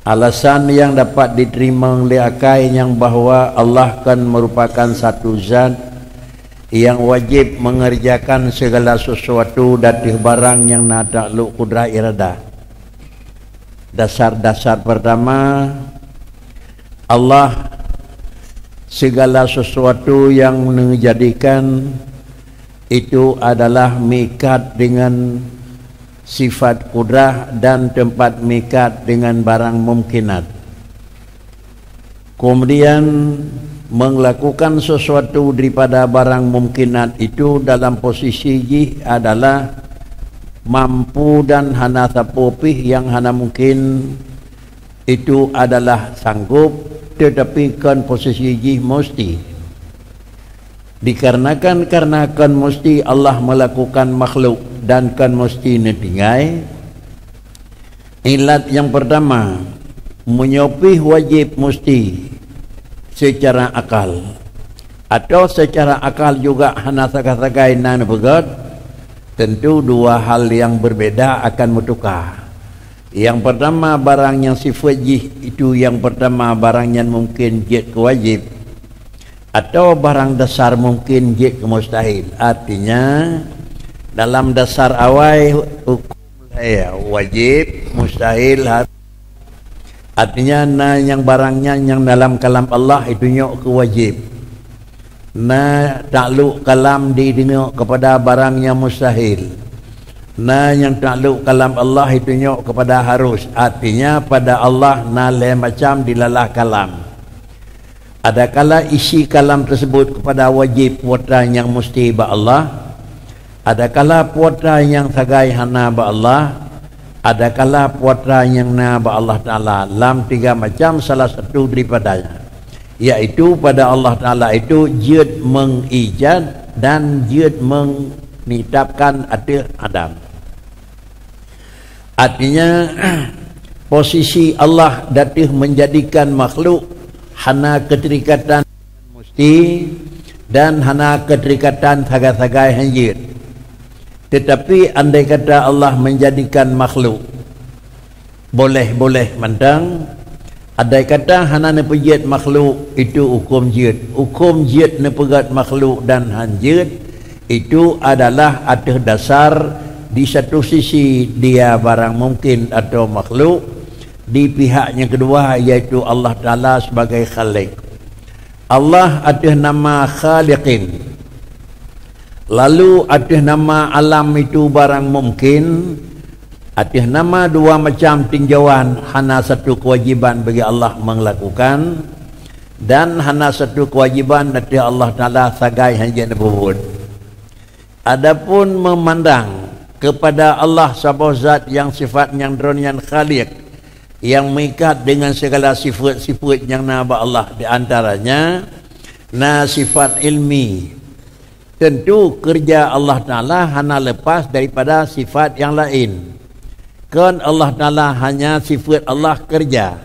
Alasan yang dapat diterima oleh akal yang bahawa Allah kan merupakan satu zat yang wajib mengerjakan segala sesuatu dari barang yang nak takluk kudrat iradah. Dasar-dasar pertama, Allah segala sesuatu yang menjadikan itu adalah mikat dengan sifat kudrah dan tempat mikat dengan barang mungkinat. Kemudian melakukan sesuatu daripada barang mungkinat itu dalam posisi jih adalah mampu dan hana sapopih yang hana mungkin itu adalah sanggup, tetapi kan posisi jih mesti. Dikarenakan mesti Allah melakukan makhluk dan kan mesti netinggai. Ilat yang pertama, menyopih wajib mesti secara akal, atau secara akal juga hana sakai-sakai nan begat. Tentu dua hal yang berbeda akan mutukah. Yang pertama barang yang sifat jih itu, yang pertama barang yang mungkin jid kewajib, atau barang dasar mungkin jid kemustahil. Artinya dalam dasar awal hukum wajib, mustahil, artinya yang barangnya yang dalam kalam Allah itu nyok kewajib. Takluk kalam didengar kepada barang yang mustahil. Yang takluk kalam Allah itu nyok kepada harus. Artinya pada Allah lain macam dilalah kalam. Adakala isi kalam tersebut kepada wajib putra yang mesti ba Allah, adakala putra yang sagai hana ba Allah, adakala putra yang na ba Allah Ta'ala. Lam tiga macam salah satu daripadanya, iaitu pada Allah Ta'ala itu jid mengijad dan jid menitapkan Adam. Artinya posisi Allah datih menjadikan makhluk hana keterikatan mesti dan hana keterikatan sagai-sagai hanjir. Tetapi andai kata Allah menjadikan makhluk boleh mandang, andai kata hana nepejit makhluk itu hukum jid nepegat makhluk dan hanjir itu adalah atas dasar di satu sisi dia barang mungkin atau makhluk, di pihaknya kedua iaitu Allah Ta'ala sebagai khalik. Allah atas nama khaliqin, lalu atas nama alam itu barang mungkin, atas nama dua macam tinjauan, hana satu kewajiban bagi Allah melakukan dan hana satu kewajiban atas Allah Ta'ala sagai hanya nebut. Adapun memandang kepada Allah sebuah zat yang sifatnya yang khaliq, yang mengikat dengan segala sifat-sifat yang naba Allah, di antaranya sifat ilmi. Tentu kerja Allah Ta'ala hanya lepas daripada sifat yang lain. Kan Allah Ta'ala hanya sifat Allah kerja,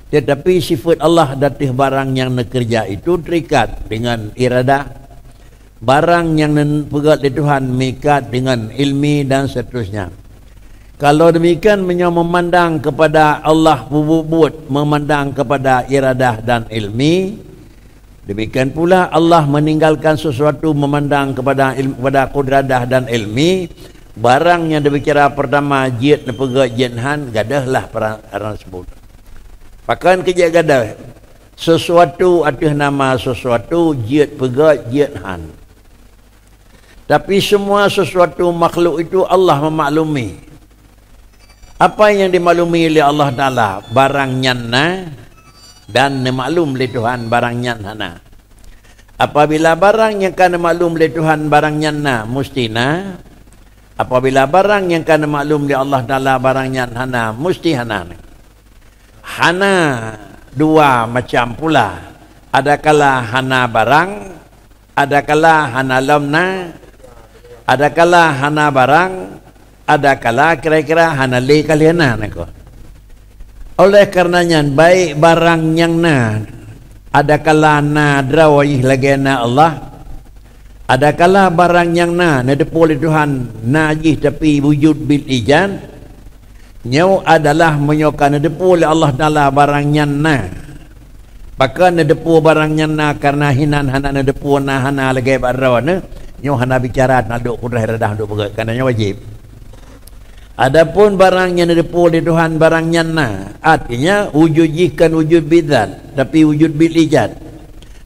tetapi sifat Allah datih barang yang kerja itu terikat dengan iradah. Barang yang pegat di Tuhan mengikat dengan ilmi dan seterusnya. Kalau demikian memandang kepada Allah bubut, memandang kepada iradah dan ilmi. Demikian pula Allah meninggalkan sesuatu memandang kepada kudradah dan ilmi. Barang yang dibicara pertama jid nepegat jinhan, gadahlah orang sebut. Pakan kerja gadah. Sesuatu atas nama sesuatu jid pegat jinhan. Tapi semua sesuatu makhluk itu Allah memaklumi. Apa yang dimaklumi oleh Allah Ta'ala? Barangnya dan maklum oleh Tuhan barangnya hana. Apabila barang yang kan maklum oleh Tuhan barangnya mustina, apabila barang yang kan maklum oleh Allah Ta'ala barangnya hana, musti hana. Hana dua macam pula. Adakala hana barang, adakala hana lamna, adakala hana barang, adakala kira-kira hana le kaliana nako. Oleh karenanya baik barang yang adakala drawai lagi Allah, adakala barang yang nadepol Tuhan najih tapi wujud bil ijan. Nyau adalah menyokan depu oleh Allah Ta'ala barangnya na. Pakai depu barangnya na karena hinan hana depu na hana lagi barawana. Nyau hana bicara nak duk kudrah redah duk berat kerana wajib. Adapun barang yang depu oleh Tuhan barangnya na, artinya wujud jikan wujud bidzat tapi wujud bil ijad.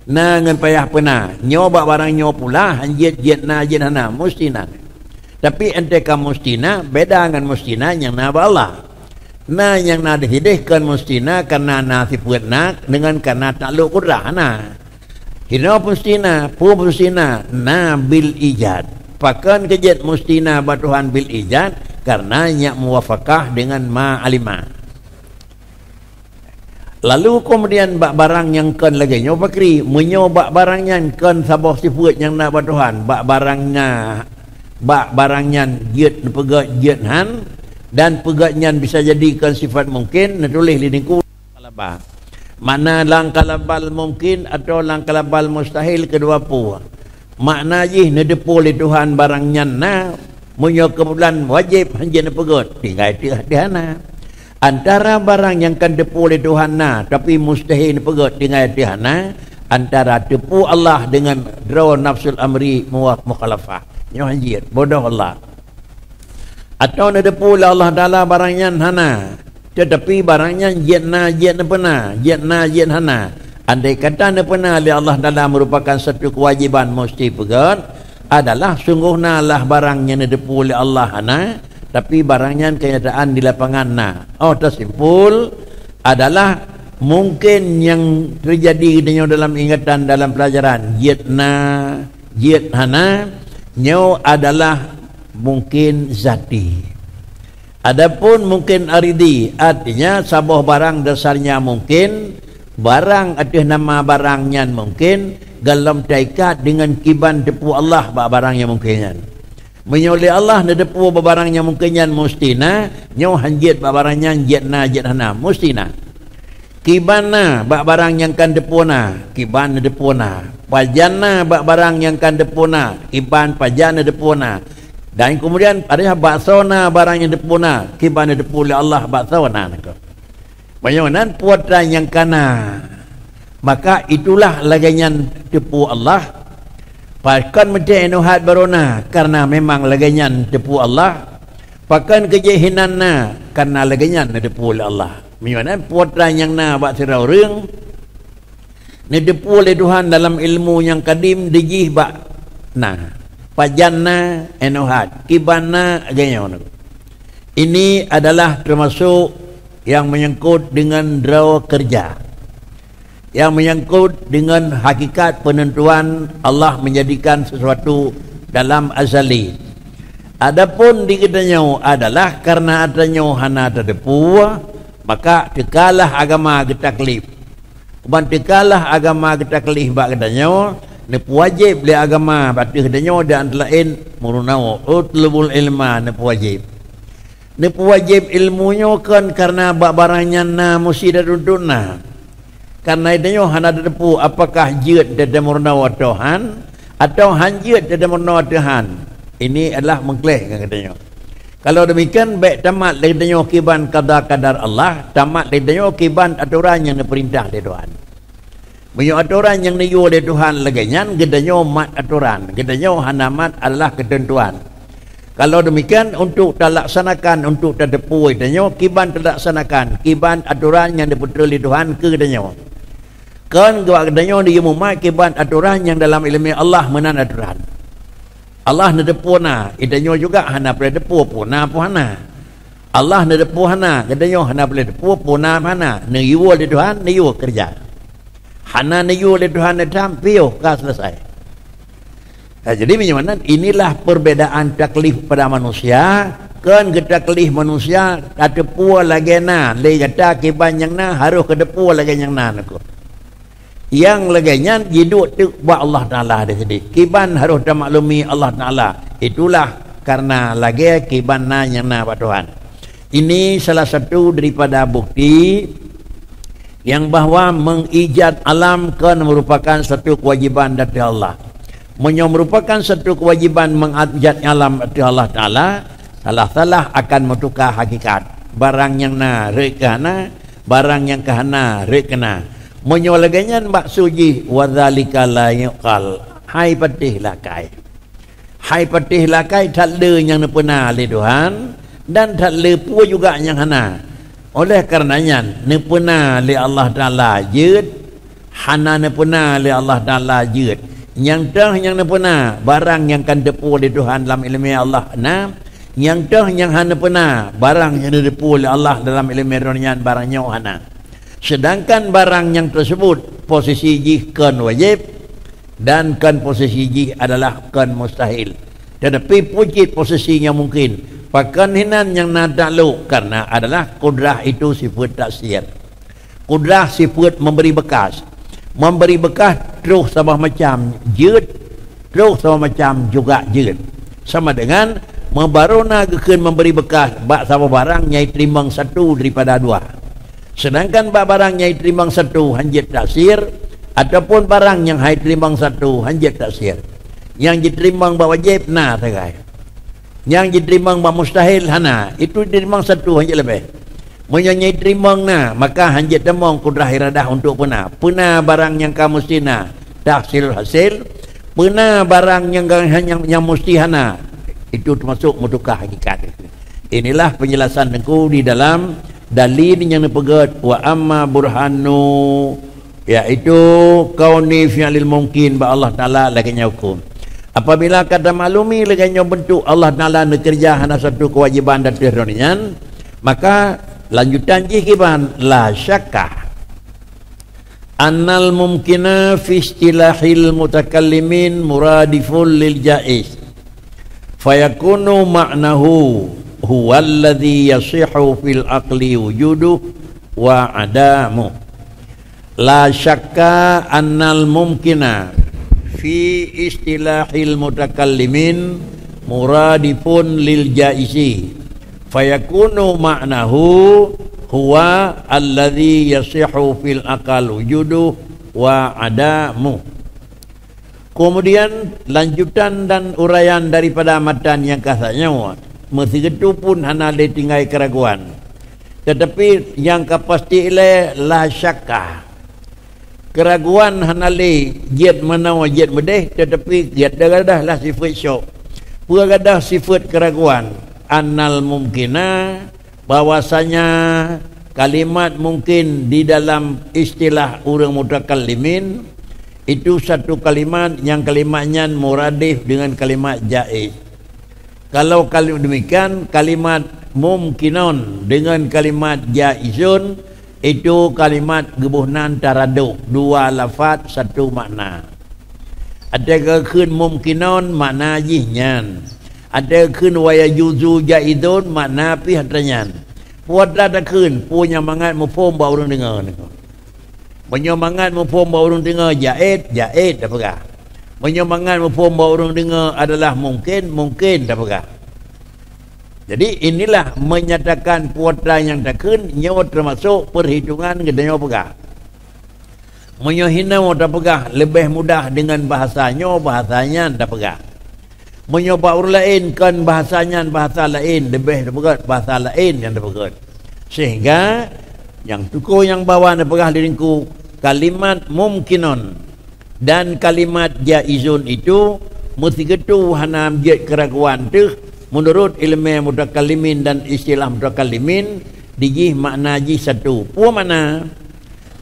Na ngan payah pena. Nyau bak barang nyau pula hanjit jet na jet hana mustina. Tapi ente ka mustina beda dengan mustina yang na ba Allah. Na yang na dihidihkan mustina karena na sifat na dengan karena takluk kudrah na. Hina mustina, pu mustina na bil ijad. Pakan kejet mustina ba Tuhan bil ijad karena nya muwafaqah dengan ma alima. Lalu kemudian bak barang yang kan lagi nyo bakri menyo bak barang yang kan sabah sifat yang na ba Tuhan bak barangnya jet pegat jet han dan pegatnya bisa jadikan sifat mungkin tulis di niku kalabah. Mana lang kalabal mungkin atau lang kalabal mustahil kedua pu. Makna jih nedepu oleh Tuhan barangnya na munyo kebulan wajib hanjana pegat tinggal dihana. Antara barang yang kan depu oleh Tuhan na tapi mustahil pegat tinggal dihana antara depu Allah dengan draw nafsul amri mukhalafah. Nyo hanjir bodoh Allah. Atau depu oleh Allah Ta'ala barangnya hana tetapi barangnya jet pena jet hana. Andai kata pena oleh Allah Ta'ala merupakan satu kewajiban mesti pegat adalah sungguhnya lah barangnya depu oleh Allah hana tapi barangnya kenyataan di lapangan na. Oh tersimpul adalah mungkin yang terjadi dalam ingatan dalam pelajaran jet hana nyo adalah mungkin zati. Adapun mungkin aridi artinya sabah barang dasarnya mungkin barang atas nama barangnya mungkin dalam taikat dengan kiban depu Allah barang yang mungkinnya. Menyoleh Allah depu barangnya mungkinnya mustina nyo hanjit barangnya jet hana mustina. Kibana barang yang kan depuna kiban depuna. Pajana barang yang kan depuna kiban pajana depuna. Dan kemudian ada baksona barang yang depuna kiban depu oleh Allah baksona nako. Banyakan putra yang kana. Maka itulah laginya depu Allah. Pakan mesti enuhat barona karena memang laginya depu Allah. Pakan kejehinanna karena laginya depu oleh Allah. Banyakan putra yang na bak sirau reung ni depu oleh Tuhan dalam ilmu yang kadim dijih bak na pajanna enuhat kibana ganyan. Ini adalah termasuk yang menyangkut dengan draw kerja, yang menyangkut dengan hakikat penentuan Allah menjadikan sesuatu dalam azali. Adapun di kitanya adalah karena adanya hana terdepu maka tekalah agama getaklif. Kuban tekalah agama getaklif bak kitanya ni wajib le agama batu kedanyo dan lain murunau utlubul ilma ni wajib. Ni wajib ilmunya kan karena bak barangnya na musida duduna. Karena idanyo hana depu apakah jeut dada murunau Tuhan atau hanjeut dada murunau Tuhan. Ini adalah mengkleh kan katanya. Kalau demikian baik tamat le idanyo kiban qada Allah, tamat le idanyo kiban aturan yang diperintah oleh Tuhan. Banyak aturan yang niyu oleh Tuhan laganyan gedanya mat aturan, gedanya hanamat adalah ketentuan. Kalau demikian untuk terlaksanakan untuk terdepu gedanya kiban terlaksanakan kiban aturan yang diputus oleh Tuhan ke gedanya. Kan gedanya dia mumat kiban aturan yang dalam ilmu Allah menan aturan. Allah nedepu na, gedanya juga hana boleh depu puna hana. Allah nedepu hana, gedanya hana boleh depu puna hana. Niyu oleh Tuhan niyu kerja. Hana niyu oleh Tuhan Adam piuh kah selesai. Jadi bagaimana inilah perbedaan taklif pada manusia. Kan taklif manusia adepu lagi na le kata kiban yang na harus kedepu lagi yang na aku. Yang laginya hidup tu buat Allah Taala ada sedih. Kiban harus maklumi Allah Taala. Itulah karena lagi kiban na yang na buat Tuhan. Ini salah satu daripada bukti yang bahawa mengijad alam kan merupakan satu kewajiban dari Allah. Merupakan satu kewajiban mengijad alam dari Allah Ta'ala, salah-salah akan menukar hakikat. barang yang na rekana, barang yang kahana rekana. Menyolaganya maksudnya wadzalika la yuqal. Hai patih lakai. Hai patih lakai tak le yang nepena le Tuhan dan tak le pun juga yang hana. Oleh karenanya nepena le Allah Taala jeut, hana nepena le Allah Taala jeut. Yang dah yang nepena barang yang kan depu le Tuhan dalam ilmu Allah na. Yang dah yang hana pena barang yang depu le Allah dalam ilmu ronian barangnya hana. Sedangkan barang yang tersebut posisi jih kan wajib dan kan posisi jih adalah kan mustahil. Tetapi pujit posisinya mungkin. Pakan hinan yang nada lu karena adalah kudrah itu sifat taksir. Kudrah sifat memberi bekas. Memberi bekas terus sama macam jeut, terus sama macam juga jeut. Sama dengan membarona gekeun memberi bekas bak sama barang nyai timbang satu daripada dua. Sedangkan barang yang timbang satu hanjit taksir ataupun barang yang hai timbang satu hanjit taksir. Yang ditimbang wajib nah tegai. Yang ditimbang mustahil hana itu ditimbang satu hanjit lebih. Menyanyai timbang nah maka hanjit temong kudrah iradah untuk pena. Pena barang yang kamu sina taksir hasil. Pena barang yang mesti hana itu termasuk mutukah hakikat. Inilah penjelasan dengku di dalam dalil yang dipegat wa amma burhanu iaitu kauni fi'lil mungkin ba Allah Taala laganya hukum. Apabila kata maklumi laganya bentuk Allah Taala bekerja hanya satu kewajiban dan tironian, maka lanjutan jikiban la syakka annal mumkina fi istilahil mutakallimin muradiful lil jaiz fayakunu ma'nahu huwa alladhi yasihu fil aqli wujuduh wa adamu. La syakka annal mumkina fi istilahil mutakallimin muradifun lil jaizi fayakunu ma'nahu huwa alladhi yasihu fil aqal wujuduh wa adamu. Kemudian lanjutan dan uraian daripada matan yang kasarnya mesti itu pun hana le tinggai keraguan. Tetapi yang kapasti le la syakka. Keraguan hana le jet mana jet bedeh tetapi jet dah lah sifat syok. Puragadah sifat keraguan. Annal mungkina bahwasanya kalimat mungkin di dalam istilah orang mutakallimin itu satu kalimat yang kalimatnya muradif dengan kalimat jaiz. Kalau kalimat demikian kalimat mumkinun dengan kalimat jaizun itu kalimat gebuhnan taraduk dua lafaz satu makna. Ada keun mumkinun makna jihnya, ada keun waya juzu jaizun makna pihatranyan. Puat ada keun punya mangat mufhum ba urang dengar. Punya mangat mufhum ba urang dengar jaiz apakah? Menyemangat mufhum bahawa orang dengar adalah mungkin tak apa. Jadi inilah menyatakan puatra yang takun nyawa termasuk perhitungan gedenya apa. Menyohina tak apa lebih mudah dengan bahasanya tak apa. Menyoba orang lain kan bahasanya bahasa lain lebih tak apa bahasa lain yang tak apa. Sehingga yang tuku yang bawa tak apa diringku kalimat mumkinun dan kalimat jaizun itu mesti ketu hanam jet keraguan tu menurut ilmu mutakallimin dan istilah mutakallimin dijih makna ji satu pu mana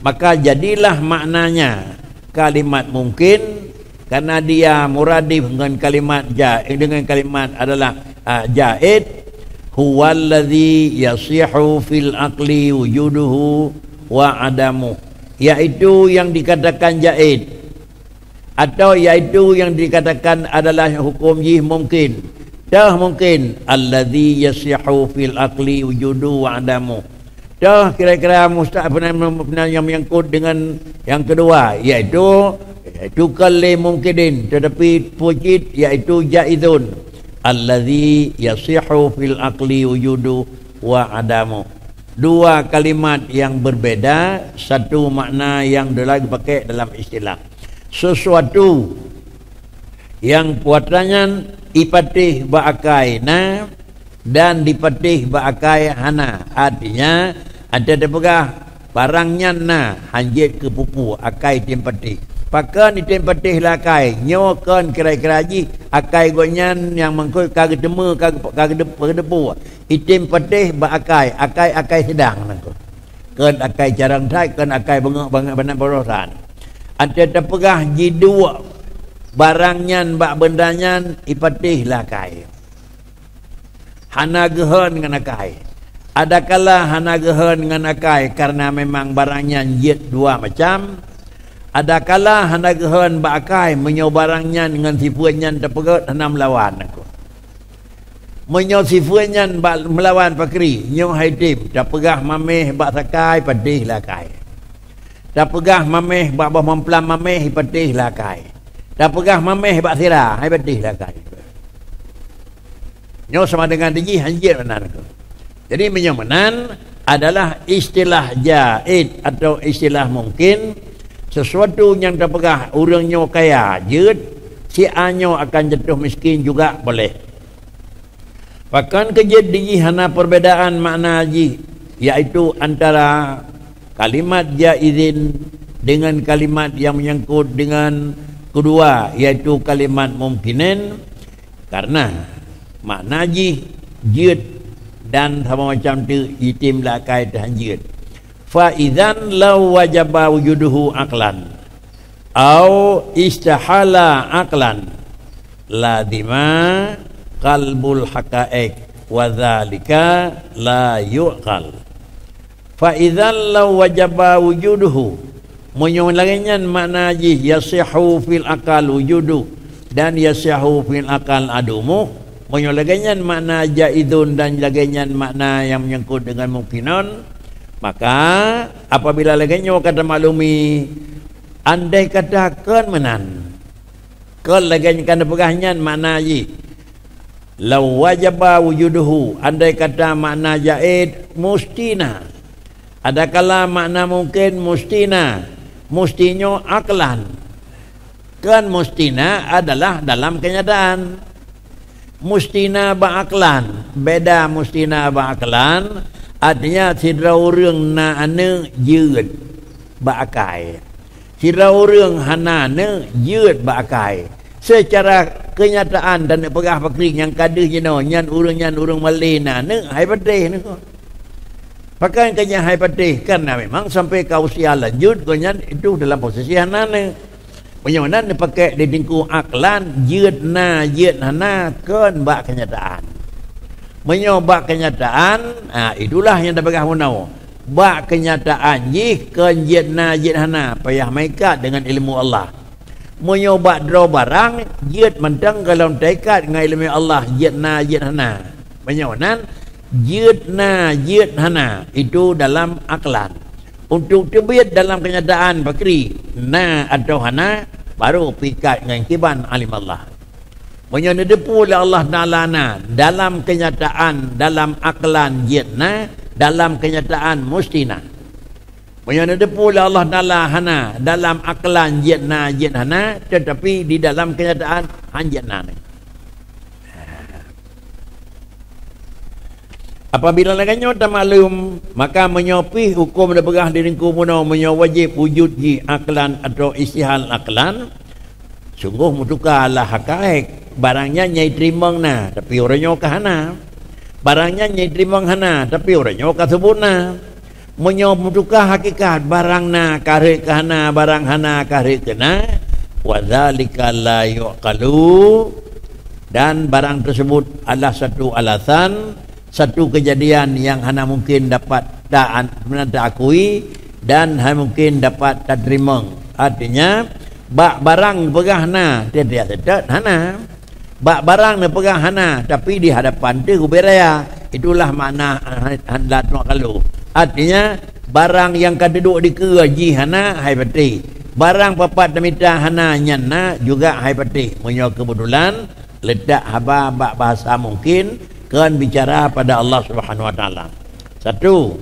maka jadilah maknanya kalimat mungkin karena dia muradif dengan kalimat dengan kalimat adalah jaiz huwallazi yasihu fil aqli wujuduhu wa adamu, yaitu yang dikatakan jaiz atau yaitu yang dikatakan adalah hukum jih mungkin. Dah mungkin allazi yasihu fil aqli wujudu wa adamu. Dah kira-kira benar yang menyangkut dengan yang kedua yaitu kalli mungkinin tetapi pujit yaitu jaizun allazi yasihu fil aqli wujudu wa adamu. Dua kalimat yang berbeda, satu makna yang lagi pakai dalam istilah. Sesuatu yang puatranya ipatih ba'akai na dan dipetih baakai hana. Artinya ada pegah barangnya na hanjit ke pupu akai tempetih. Pakan item petih lakai nyokan kira-kira ji akai gonyan yang mengkoi kagak dema kagak depu. Item petih akai sedang nangko. Kan akai jarang thai kan akai banyak borosan. Ada terpegah ji dua barangnya bak bendanya ipetih lakai. Hana gehon dengan akai. Adakala hana gehon dengan akai karena memang barangnya jid dua macam. Adakala hana gehon bakai menyo barangnya dengan sifuannya terpegat hana melawan aku. Menyo sifuannya melawan pakri nyo haitim terpegah mameh bak sakai pedih lakai. Terpegah mameh bak memplam mameh pedih lakai. Terpegah mameh bak sirah hai pedih lakai. Nyo sama dengan diji hanjir menan aku. Jadi menyo menan adalah istilah jaid atau istilah mungkin sesuatu yang terpegah orangnya kaya jid si anyo akan jatuh miskin juga boleh. Bahkan kejid di hana perbedaan makna ji iaitu antara kalimat jaizin dengan kalimat yang menyangkut dengan kedua iaitu kalimat mungkinin, karena makna ji jid dan sama macam tu itim lakai tahjid. Fa idzan law wajaba wujuduhu aqlan au istahala aqlan ladima qalbul haqaiq wa dzalika la yuqal. Fa idzan law wajaba wujuduhu menyolangnya makna ji yasihu fil aqal wujudu dan yasihu fil aqal adumu menyolangnya makna jaidun dan laganya makna yang menyangkut dengan mungkinan. Maka apabila laganya kata maklumi andai katakan menan kalau laganya kata pegahnya makna ji law wajaba wujuduhu andai kata makna jaid mustina adakala makna mungkin mustina mustinyo aklan kan mustina adalah dalam kenyataan mustina ba'aklan beda mustina ba'aklan artinya sidra urang na aneยืด ba'akai sidra urang hana ane ยืด ba'akai secara kenyataan dan pegah pakri yang kadeh jeno nyan urang malina ane hai patih ni ko pakai kanya hai patih karena memang sampai ke usia lanjut konyan itu dalam posisi hana ne penyawanan dipakai di tingku aklan ยืด hana kan ba kenyataan menyoba kenyataan, itulah yang dapat kamu bak kenyataan jih kenjidna jidhana payah mereka dengan ilmu Allah. Menyoba draw barang jid mentang kalau dekat dengan ilmu Allah jidna jidhana. Menyonan jidna jidhana itu dalam aklan. Untuk terbit dalam kenyataan bakri na atau hana baru pikat dengan kiban alim Allah. Menyoba depu oleh Allah Ta'ala dalam kenyataan dalam aklan jidna dalam kenyataan mustina. Menyoba depu oleh Allah Ta'ala dalam aklan jidhana tetapi di dalam kenyataan hanjidna. Apabila laganya tak maklum maka menyopi hukum berpegah di ringku muno wajib wujud ji aklan atau istihal aklan sungguh mutukalah hakaik barangnya nyai terimang na tapi orangnya kahana barangnya nyai terimang hana tapi orangnya kasebuna menyopi mutukah hakikat barang na kare kahana barang hana kare kena wadzalika la yuqalu dan barang tersebut adalah satu alasan satu kejadian yang hana mungkin dapat tak akui dan hana mungkin dapat tak terima. Artinya bak barang pegah na dia tidak hana bak barang na pegah hana tapi di hadapan tu kuberaya itulah makna handat nak kalau. Artinya barang yang kaduduk di keji hana hai pati barang papat demita hana nyana juga hai pati menyo kebetulan ledak haba bak bahasa mungkin kan bicara pada Allah Subhanahu wa taala. Satu,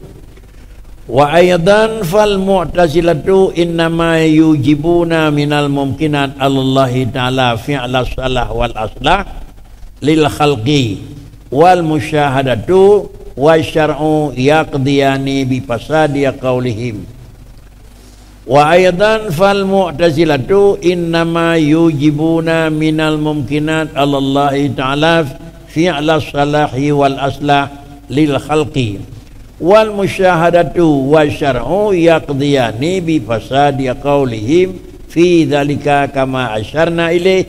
wa aidan fal mu'tazilatu innama yujibuna minal mumkinat Allah taala fi'la salah wal aslah lil khalqi wal musyahadatu wasyar'u yaqdiyani bi fasadi qaulihim. Wa aidan fal mu'tazilatu innama yujibuna minal mumkinat alallahi ta'ala fi'la salahi wal aslah lil khalqi wal musyahadatu wasyar'u yaqdiyani bi fasadi qaulihim fi dzalika kama asyarna ilaih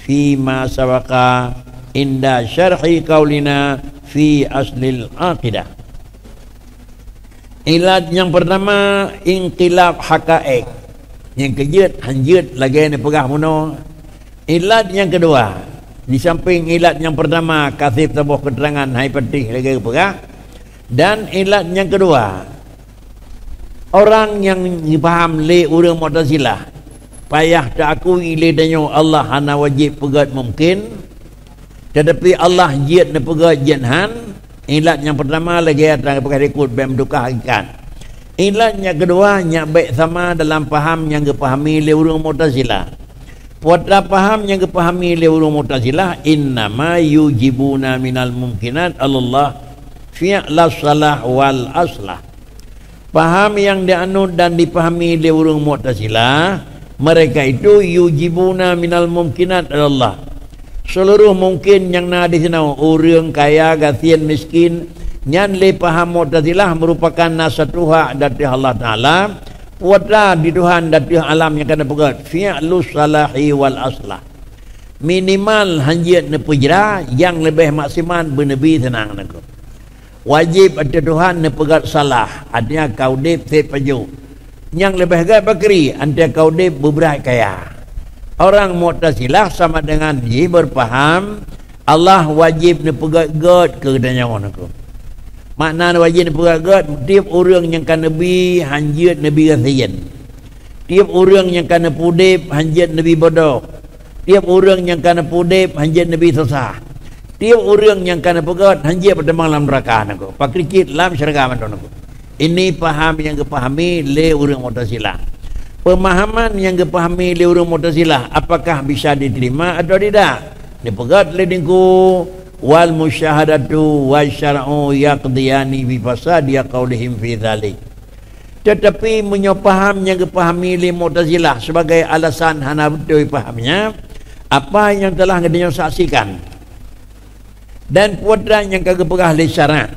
fi ma sabaqa inda syarhi qaulina fi aslil aqidah. Ilat yang pertama inqilab haqaiq, yang kejut hanjut lagi ni pegah muno. Ilat yang kedua, di samping ilat yang pertama kasih sebuah keterangan hai pedih lagi pegah, dan ilat yang kedua orang yang faham le urang Mu'tazilah payah tak akui le danyo Allah hana wajib pegat mungkin, tetapi Allah jid ne pegat jenhan. Ilat yang pertama lagi ada pakai rekod bem duka hakikat. Ilat yang kedua nya baik sama dalam faham yang dipahami oleh urang Mu'tazilah. Pada faham yang dipahami oleh urang Mu'tazilah innama yujibuna minal mumkinat Allah fi'la salah wal aslah. Faham yang dianut dan dipahami oleh urang Mu'tazilah, mereka itu yujibuna minal mumkinat Allah. Seluruh mungkin yang nak di sana, orang kaya, gasian, miskin, yang le paham Mu'tazilah merupakan nasatuha dari Allah Ta'ala, wada di Tuhan dari alam yang kena pegat fi'lus salahi wal aslah. Minimal hanjit ne pujra yang lebih maksimal bernabi tenang nak. Wajib ada Tuhan ne pegat salah, artinya kau dip sepaju. Yang lebih gak bakri, anda kau dip berberat kaya. Orang Mu'tazilah sama dengan dia berfaham Allah wajib ni pegat God ke danyawan aku. Makna wajib ni pegat God, tiap orang yang kan nabi hanjit nabi gasian. Tiap orang yang kan pudip hanjit nabi bodoh. Tiap orang yang kan pudip hanjit nabi susah. Tiap orang yang kan pegat hanjit pada malam neraka aku. Pakrikit lam syarga aku. Ini paham yang dipahami le orang Mu'tazilah. Pemahaman yang dipahami oleh orang Mu'tazilah apakah bisa diterima atau tidak? Dipegat ledingku wal musyahadatu wasyar'u yaqdiyani bi fasadi qaulihim fi dzalik. Tetapi menyopaham yang dipahami oleh Mu'tazilah sebagai alasan hana betul pahamnya apa yang telah dia saksikan. Dan putra yang kagak pegah le syarat.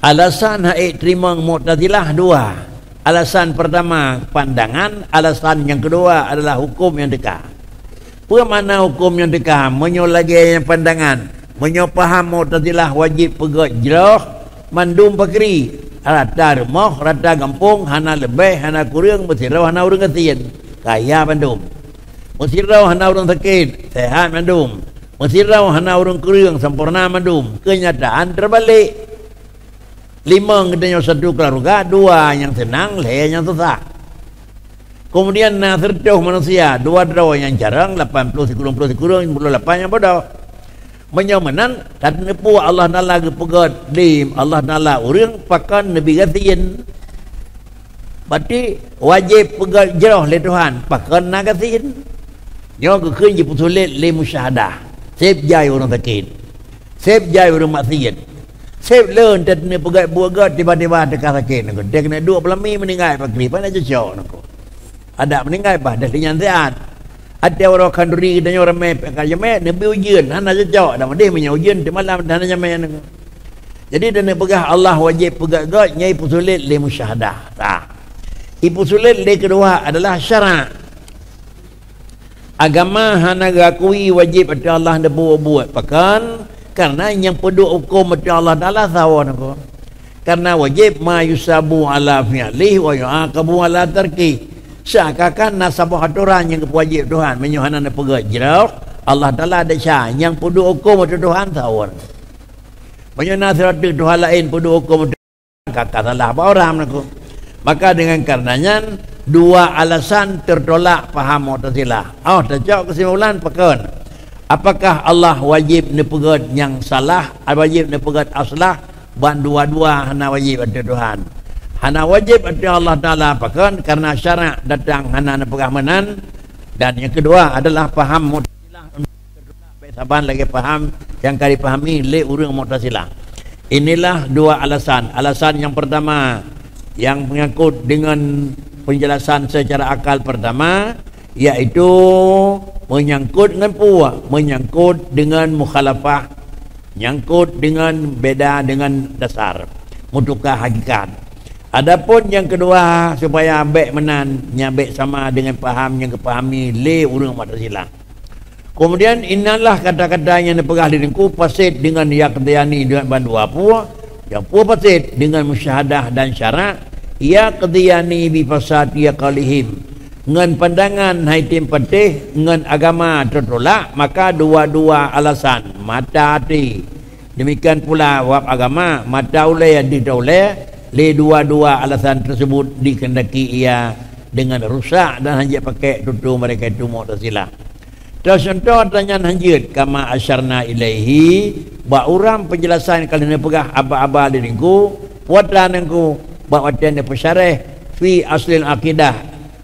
Alasan hak terima Mu'tazilah dua. Alasan pertama pandangan, alasan yang kedua adalah hukum yang dekat. Apa mana hukum yang dekat? Menyolagi yang pandangan, menyopaham Mu'tazilah wajib pegat jeroh, mandum pakri, rata rumah, rata kampung, hana lebih, hana kurang, mesti raw hana orang kesian, kaya mandum. Mesti raw hana orang sakit, sehat mandum. Mesti raw hana orang kurang, sempurna mandum. Kenyataan terbalik. 5 katanya satu keluarga, 2 yang senang, 5 yang susah. Kemudian sertuh manusia, 2 draw yang jarang, 80 kurang, 58 yang bodoh. Menyamanan dan nepu Allah Ta'ala kepegat dim, Allah Ta'ala orang pakan Nabi Ghatin. Berarti wajib pegat jerah oleh Tuhan, pakan Nabi Ghatin. Dia kekenji putulit le musyahadah. Sep jai orang sakit. Sep jai orang maksiat. Sep learn dat ni pegat buat tiba-tiba dekat sakit nak. Dia kena 2 pelami meninggal pakri pada jejak nak. Ada meninggal bah dah linyan sehat. Ada orang kanduri dan orang mai pakai jamai nabi ujian hana jejak dah dia punya ujian di malam dan jamai nak. Jadi dan pegah Allah wajib pegat God nyai pusulit le musyahadah. Tah. Ipu sulit le kedua adalah syarat. Agama hana gakui wajib ada Allah nak buat pakan karena yang peduk hukum macam Allah Ta'ala sawan aku. Karena wajib ma yusabu ala fi'lih wa yu'aqabu ala tarki. Seakan-akan nasabah aturan yang wajib Tuhan menyuhana nak pegat jerau Allah Ta'ala ada syah yang peduk hukum macam Tuhan sawan. Banyak nasihat Tuhan lain peduk hukum macam kakak salah apa orang aku. Maka dengan karenanya 2 alasan tertolak faham Mu'tazilah. Terjawab kesimpulan pakan. Apakah Allah wajib nepegat yang salah, wajib nepegat aslah, ban dua-dua hana wajib ada Tuhan. Hana wajib ada Allah Ta'ala pakan karena syarat datang hana nepegah menan. Dan yang kedua adalah faham Mu'tazilah. Saban lagi faham yang kali pahami le urang Mu'tazilah. Inilah dua alasan. Alasan yang pertama yang menyangkut dengan penjelasan secara akal pertama, iaitu menyangkut dengan puak, menyangkut dengan mukhalafah, menyangkut dengan beda dengan dasar, mutukah hakikat. Adapun yang kedua, supaya ambek menan, nyabek sama dengan faham yang kepahami le urang Mu'tazilah. Kemudian inilah kata-kata yang dipegah diriku pasid dengan yaqdiyani dengan bandua puak, yang puak pasid dengan musyahadah dan syarak, yaqdiyani bi fasadi qalihim, ngan pandangan haitim patih ngan agama tertolak, maka dua-dua alasan mata hati. Demikian pula wab agama mata ulai ditoleh, le dua-dua alasan tersebut dikendaki ia dengan rusak dan hanya pakai tutu mereka itu Mu'tazilah. Terus contoh tanyaan hanjit kama asyarna ilaihi, ba urang penjelasan kalian pegah aba-aba diriku watan engku bahawa dia pesyarah fi aslil akidah,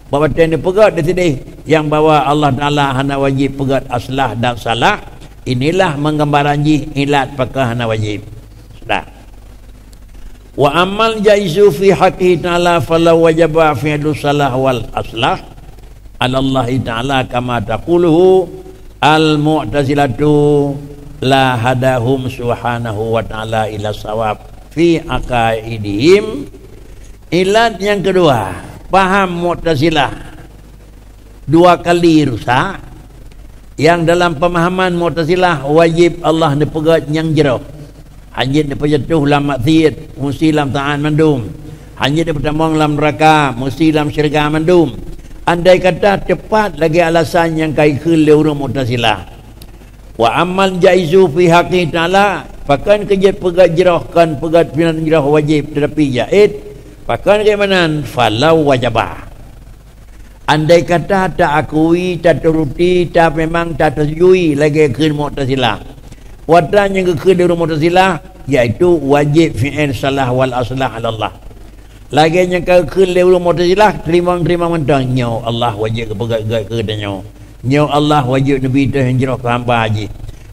bahawa dia pegat di sini yang bahawa Allah Ta'ala hana wajib pegat aslah dan salah. Inilah menggambaranji ilat pakah hana wajib. Sudah. Wa amal jaizu fi haqqi ta'ala fala wajaba fi'lu salah wal aslah ala Allah Ta'ala kama taquluhu al-mu'tazilatu la hadahum subhanahu wa ta'ala ila sawab fi aqaidihim. Ilat yang kedua, paham Mu'tazilah dua kali rusak. Yang dalam pemahaman Mu'tazilah wajib Allah dipegat yang jerah, hanya dipejatuh lam maksiat mesti lam ta'an mandum, hanya dipertamang lam neraka mesti lam syurga mandum. Andai kata tepat lagi alasan yang kaikul urang Mu'tazilah. Wa amal jaizu fi haqqi ta'ala, pakan kejat pegat jerahkan pegat pinan jerah wajib tetapi jaiz, pakan keimanan falau wajabah. Andai kata tak akui, tak teruti, tak memang tak tersetujui lagi ke Mu'tazilah. Watan yang ke urang Mu'tazilah iaitu wajib fi'il salah wal aslah ala Allah. Lagi yang ke urang Mu'tazilah terima mentang nyo Allah wajib pegat ke danyo. Nyo Allah wajib nabi dah hijrah ke hamba haji.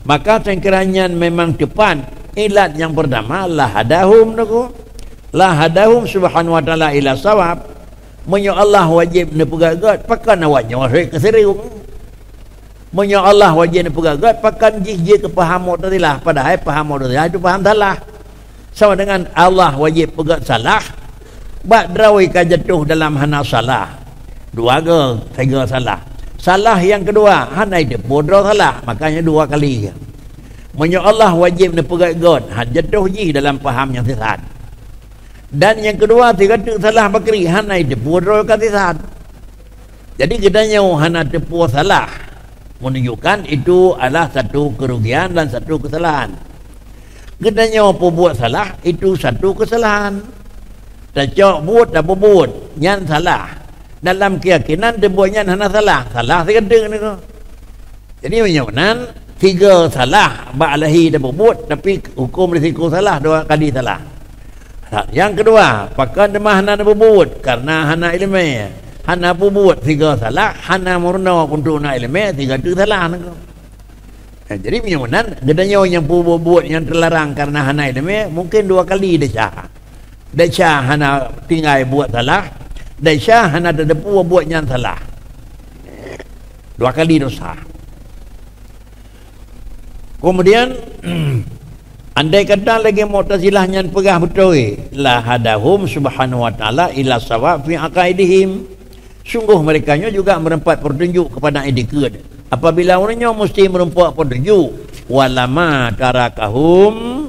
Maka sengkeranya memang tepat ilat yang pertama la hadahum naku. La hadahum subhanahu wa ta'ala ila sawab. Menyo Allah wajib ne pegat pakan awaknya ke serius. Menyo Allah wajib ne pegat pakan jih ke paham Mu'tazilah, padahal paham Mu'tazilah itu paham salah. Sama dengan Allah wajib pegat salah, bak drawai ka jatuh dalam hana salah. Dua ke tiga salah. Salah yang kedua hana itu bodoh salah, makanya dua kali. Menyo Allah wajib ne pegat jatuh jih dalam paham yang sesat. Dan yang kedua tiga tu salah bakri hana itu bodoh katisan. Jadi kitanya hana tepu salah menunjukkan itu adalah satu kerugian dan satu kesalahan. Kitanya apa buat salah itu satu kesalahan. Tak buat tak buat nyan salah. Dalam keyakinan dia buat nyan hana salah. Salah sekadang ni tu. Jadi menyonan tiga salah ba'alahi dia buat, tapi hukum risiko salah dua kali salah. Yang kedua, pakan demah hana berbuat karena hana ilmu. Hana berbuat tiga salah, hana murna untuk nak ilmu tiga tu salah. Jadi menyonan gedanya yang berbuat yang terlarang karena hana ilmu mungkin dua kali dia syah hana tinggal buat salah, dia syah hana depu buat yang salah. Dua kali dosa. Kemudian andai kata lagi Mu'tazilah yang pegah betul la hadahum subhanahu wa ta'ala ila sawab fi aqaidihim, sungguh mereka juga merempat petunjuk kepada itikad. Apabila orangnya mesti merempat petunjuk, walama tarakahum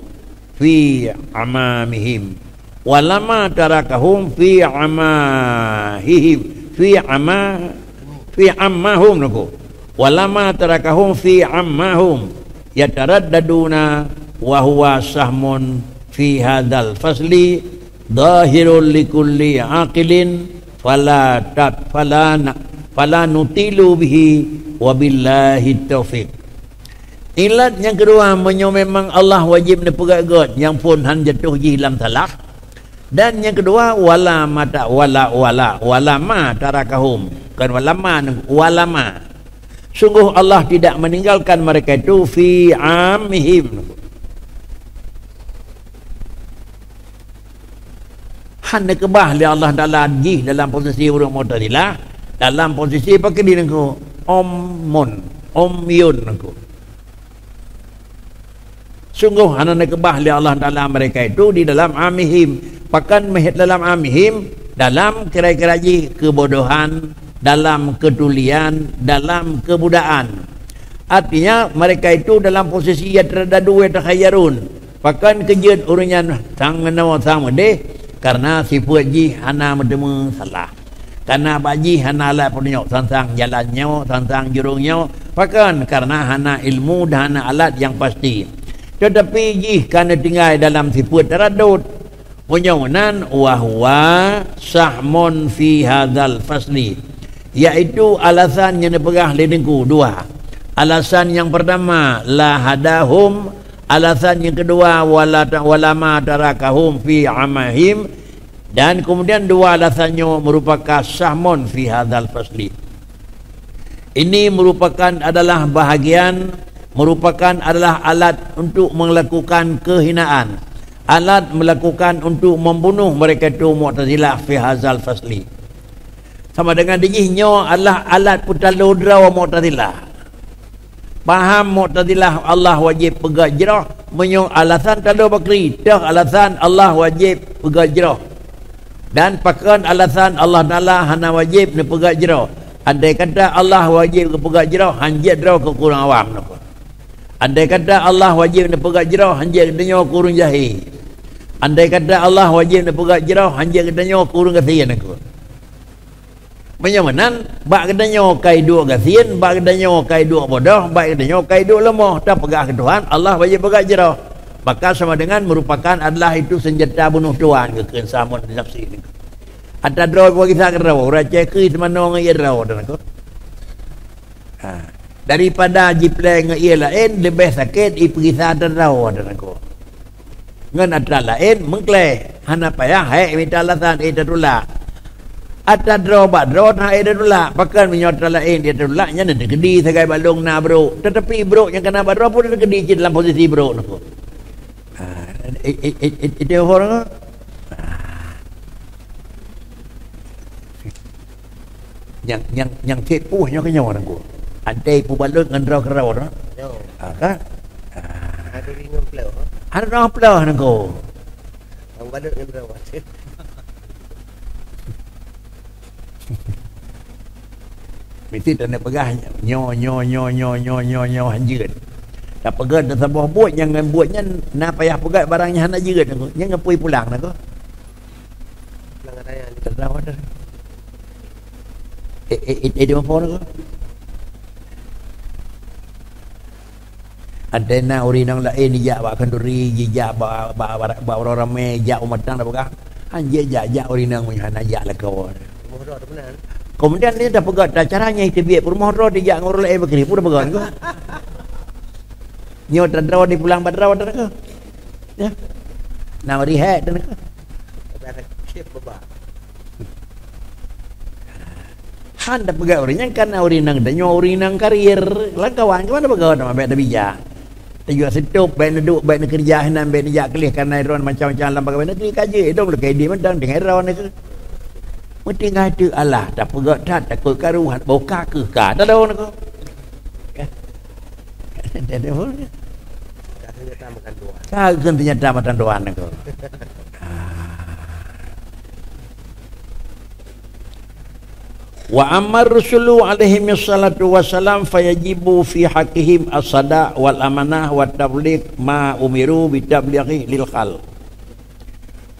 fi amamihim, walama tarakahum fi amahihim, fi ammahum naku, walama tarakahum fi ammahum yataraddaduna wa huwa sahmun fi hadzal fasli dhahirul likulli aqilin fala nutilu bihi wabillahi taufiq. Ilat yang kedua memang Allah wajib nepegat yang pun han jatuh hilang salah. Dan yang kedua walama tarakahum, kan walama Sungguh Allah tidak meninggalkan mereka itu fi amihim. Hanya kebah li Allah Ta'ala jih dalam posisi urut Mu'tazilah, dalam posisi pakai diri aku omyun aku. Sungguh hanya kebah li Allah Ta'ala mereka itu di dalam amihim. Bahkan mehit dalam amihim, dalam kira-kira kebodohan, dalam ketulian, dalam kebudaan. Artinya mereka itu dalam posisi yang terdadu terkhayarun. Bahkan kejut urunyan sang menawa sang mede karena sifat ji hana medemu salah. Karena baji hana la punya sang jalannya, sang jurungnya. Bahkan karena hana ilmu dan hana alat yang pasti. Tetapi ji karena tinggal dalam sifat teradut. Punyawanan wahwa sahmun fi hadzal fasli, yaitu alasan yang dipegah lidengku dua. Alasan yang pertama la hadahum, alasan yang kedua walama tarakahum fi amahim, dan kemudian dua alasannya merupakan sahmun fi hadzal fasli. Ini merupakan adalah bahagian, merupakan adalah alat untuk melakukan kehinaan, alat melakukan untuk membunuh mereka itu Mu'tazilah fi hadzal fasli. Sama dengan dijihnya adalah alat putaludra wa Mu'tazilah. Faham Mu'tazilah Allah wajib pegang jerah, menyong alasan tanda bakri, dah alasan Allah wajib pegang jerah. Dan pakan alasan Allah Ta'ala hana wajib ni pegang jerah. Andai kata Allah wajib pegang jerah, hanjat jerah ke kurang awam nak. Andai kata Allah wajib ni pegang jerah, hanjat katanya kurang jahil. Andai kata Allah wajib ni pegang jerah, hanjat katanya kurang kasihan aku. Menyamanan bak katanya kai dua kasihan, bak katanya kai dua bodoh, bak katanya kai dua lemah. Tak pegang ke Tuhan, Allah wajib pegang jerah. Maka sama dengan merupakan adalah itu senjata bunuh Tuhan ke samun nafsi ni. Ada draw bagi saya draw, raja ke mana orang ia draw dan aku. Daripada jipleng ia lain lebih sakit pergi sadar draw dan aku. Ngan ada lain mengkleh hana payah hai minta alasan tolak. Ada draw bak draw na tolak, pakan menyot lain dia tolak nya nak kedi sagai balong na bro. Tetapi bro yang kena draw pun dia kedi dalam posisi bro nak. Itu orang yang tipuhnya ke nyawa orang ku. Andai pu balung dengan draw-draw dah. Kan? Ada ringan pelau. Ada orang pelau nak ku. Ang balung dengan draw. Mesti tak nak pegang nyo hanjir. Tak pegang dan sebuah buat jangan buatnya nak payah pegang barangnya hana jerit aku. Jangan pergi pulang nak ku. Pulang raya ni. Tak tahu dah. Dia apa nak ku? Ada na orang lain dijak bak kenduri, dijak bak orang ramai, jak umat tang dah pegang. Anjir jak orang nang hana jak lah kau. Mohon dah benar. Kemudian dia dah pegang dah caranya itu biar rumah roh dia jak orang lain begini pun dah pegang ku. Nyo terdraw di pulang badraw dah ku. Ya. Nak rehat dah ku. Ada kip baba. Han dah pegang orang yang kan orang nang dah nyo orang nang karir. Lang kawan ke mana pegang nama baik dah bijak. Dia juga setup baik nak duduk, baik nak kerja hanan, baik nak jak kelih kan iron macam-macam dalam pegawai negeri kaje. Itu boleh kaidi mendang dengan iron ni ke. Mesti ngadu Allah tak pegang tak takut karuhan boka ke ka. Tak tahu nak. Tak ada pun. Tak ternyata makan doa. Tak ternyata makan doa nak. Wa amar rusulu alaihi wassalatu wassalam fayajibu fi haqqihim as-sada wal amanah wat tabligh ma umiru bi tablighi lil khal.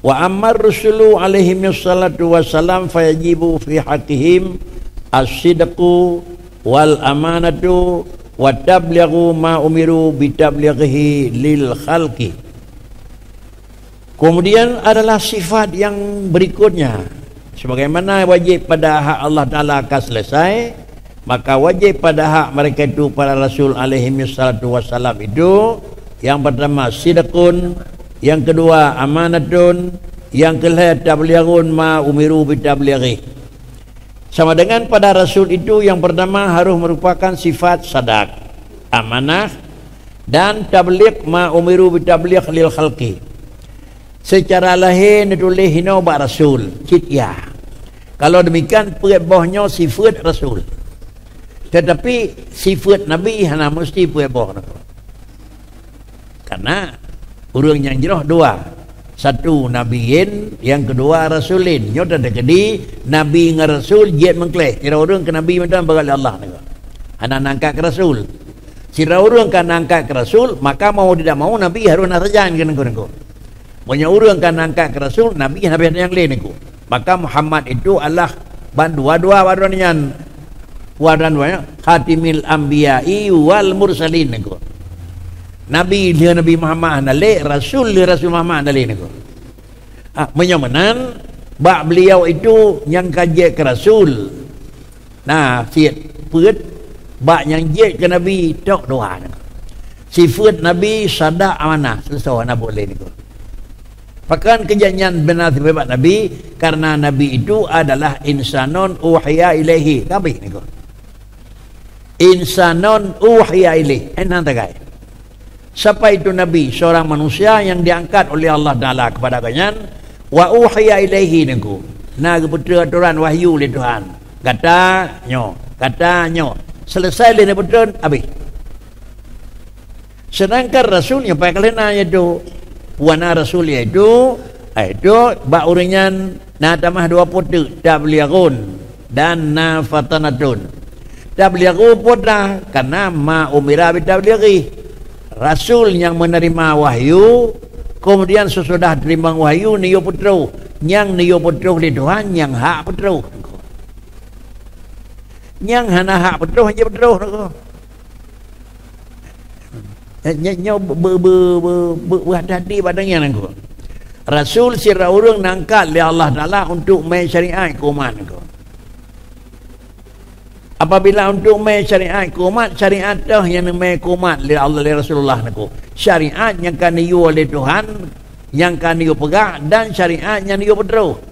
Wa amar rusulu alaihi wassalatu wassalam fayajibu fi haqqihim as-sidqu wal amanatu wat tablighu ma umiru bi tablighi lil khalqi. Kemudian adalah sifat yang berikutnya. Sebagaimana wajib pada hak Allah Ta'ala akan selesai, maka wajib pada hak mereka itu para Rasul alaihi wassalatu wassalam itu yang pertama sidqun, yang kedua amanatun, yang ketiga tablighun ma umiru bi tablighi. Sama dengan pada Rasul itu yang pertama harus merupakan sifat sadak, amanah, dan tabligh ma umiru bitabligh lil khalqi. Secara lahir ditulis hina ba Rasul, ya. Kalau demikian peribahnya sifat Rasul. Tetapi sifat Nabi hanya mesti peribah. Karena orang yang jeroh dua. Satu nabiin, yang kedua rasulin. Nyo tak jadi nabi dengan rasul jet mengkleh. Kira orang ke nabi macam bagai Allah ni. Hana nangkat ke rasul. Kira orang kan nangkat ke rasul, maka mau tidak mau nabi harus nak sajan kan ko. Banyak orang kan nangkat ke rasul, nabi habis yang lain ko. Maka Muhammad itu adalah dua-dua wadanian wadan khatimil anbiya'i wal mursalin ko. Nabi dia Nabi Muhammad nale, Rasul dia Rasul Muhammad nale ni ko. Menyamanan bak beliau itu yang kaji ke Rasul. Nah, siat put bak yang je ke Nabi tok doa ni. Sifat Nabi sadak amanah, selesai nak boleh ni ko. Pakan kejadian benar sifat Nabi karena Nabi itu adalah insanun uhiya ilaihi. Kabeh ni ko. Insanun uhiya ilaihi. Enak tak kai? Siapa itu Nabi? Seorang manusia yang diangkat oleh Allah Ta'ala kepada kalian. Wa uhiya ilaihi niku. Nah, keputusan aturan wahyu oleh Tuhan. Katanya. Selesai le betul habis. Sedangkan Rasul yang pakai kalena itu puana Rasul itu bak uringan na tamah dua putu tablighun dan nafatanatun. Tablighu putra karena ma umira bi tablighi. Rasul yang menerima wahyu, kemudian sesudah terima wahyu niyo putro, yang niyo putro di Tuhan yang hak putro, yang hana hak putro hanya putro, nyo berhati-hati padanya nengko. Rasul sira urang nangkat oleh Allah Taala untuk mensyariat umat nengko. Apabila untuk syariat kumat, syariat dah yang namanya kumat oleh Allah oleh Rasulullah naku. Syariat yang kan diu oleh Tuhan, yang kan diu pegang, dan syariat yang diu pedro.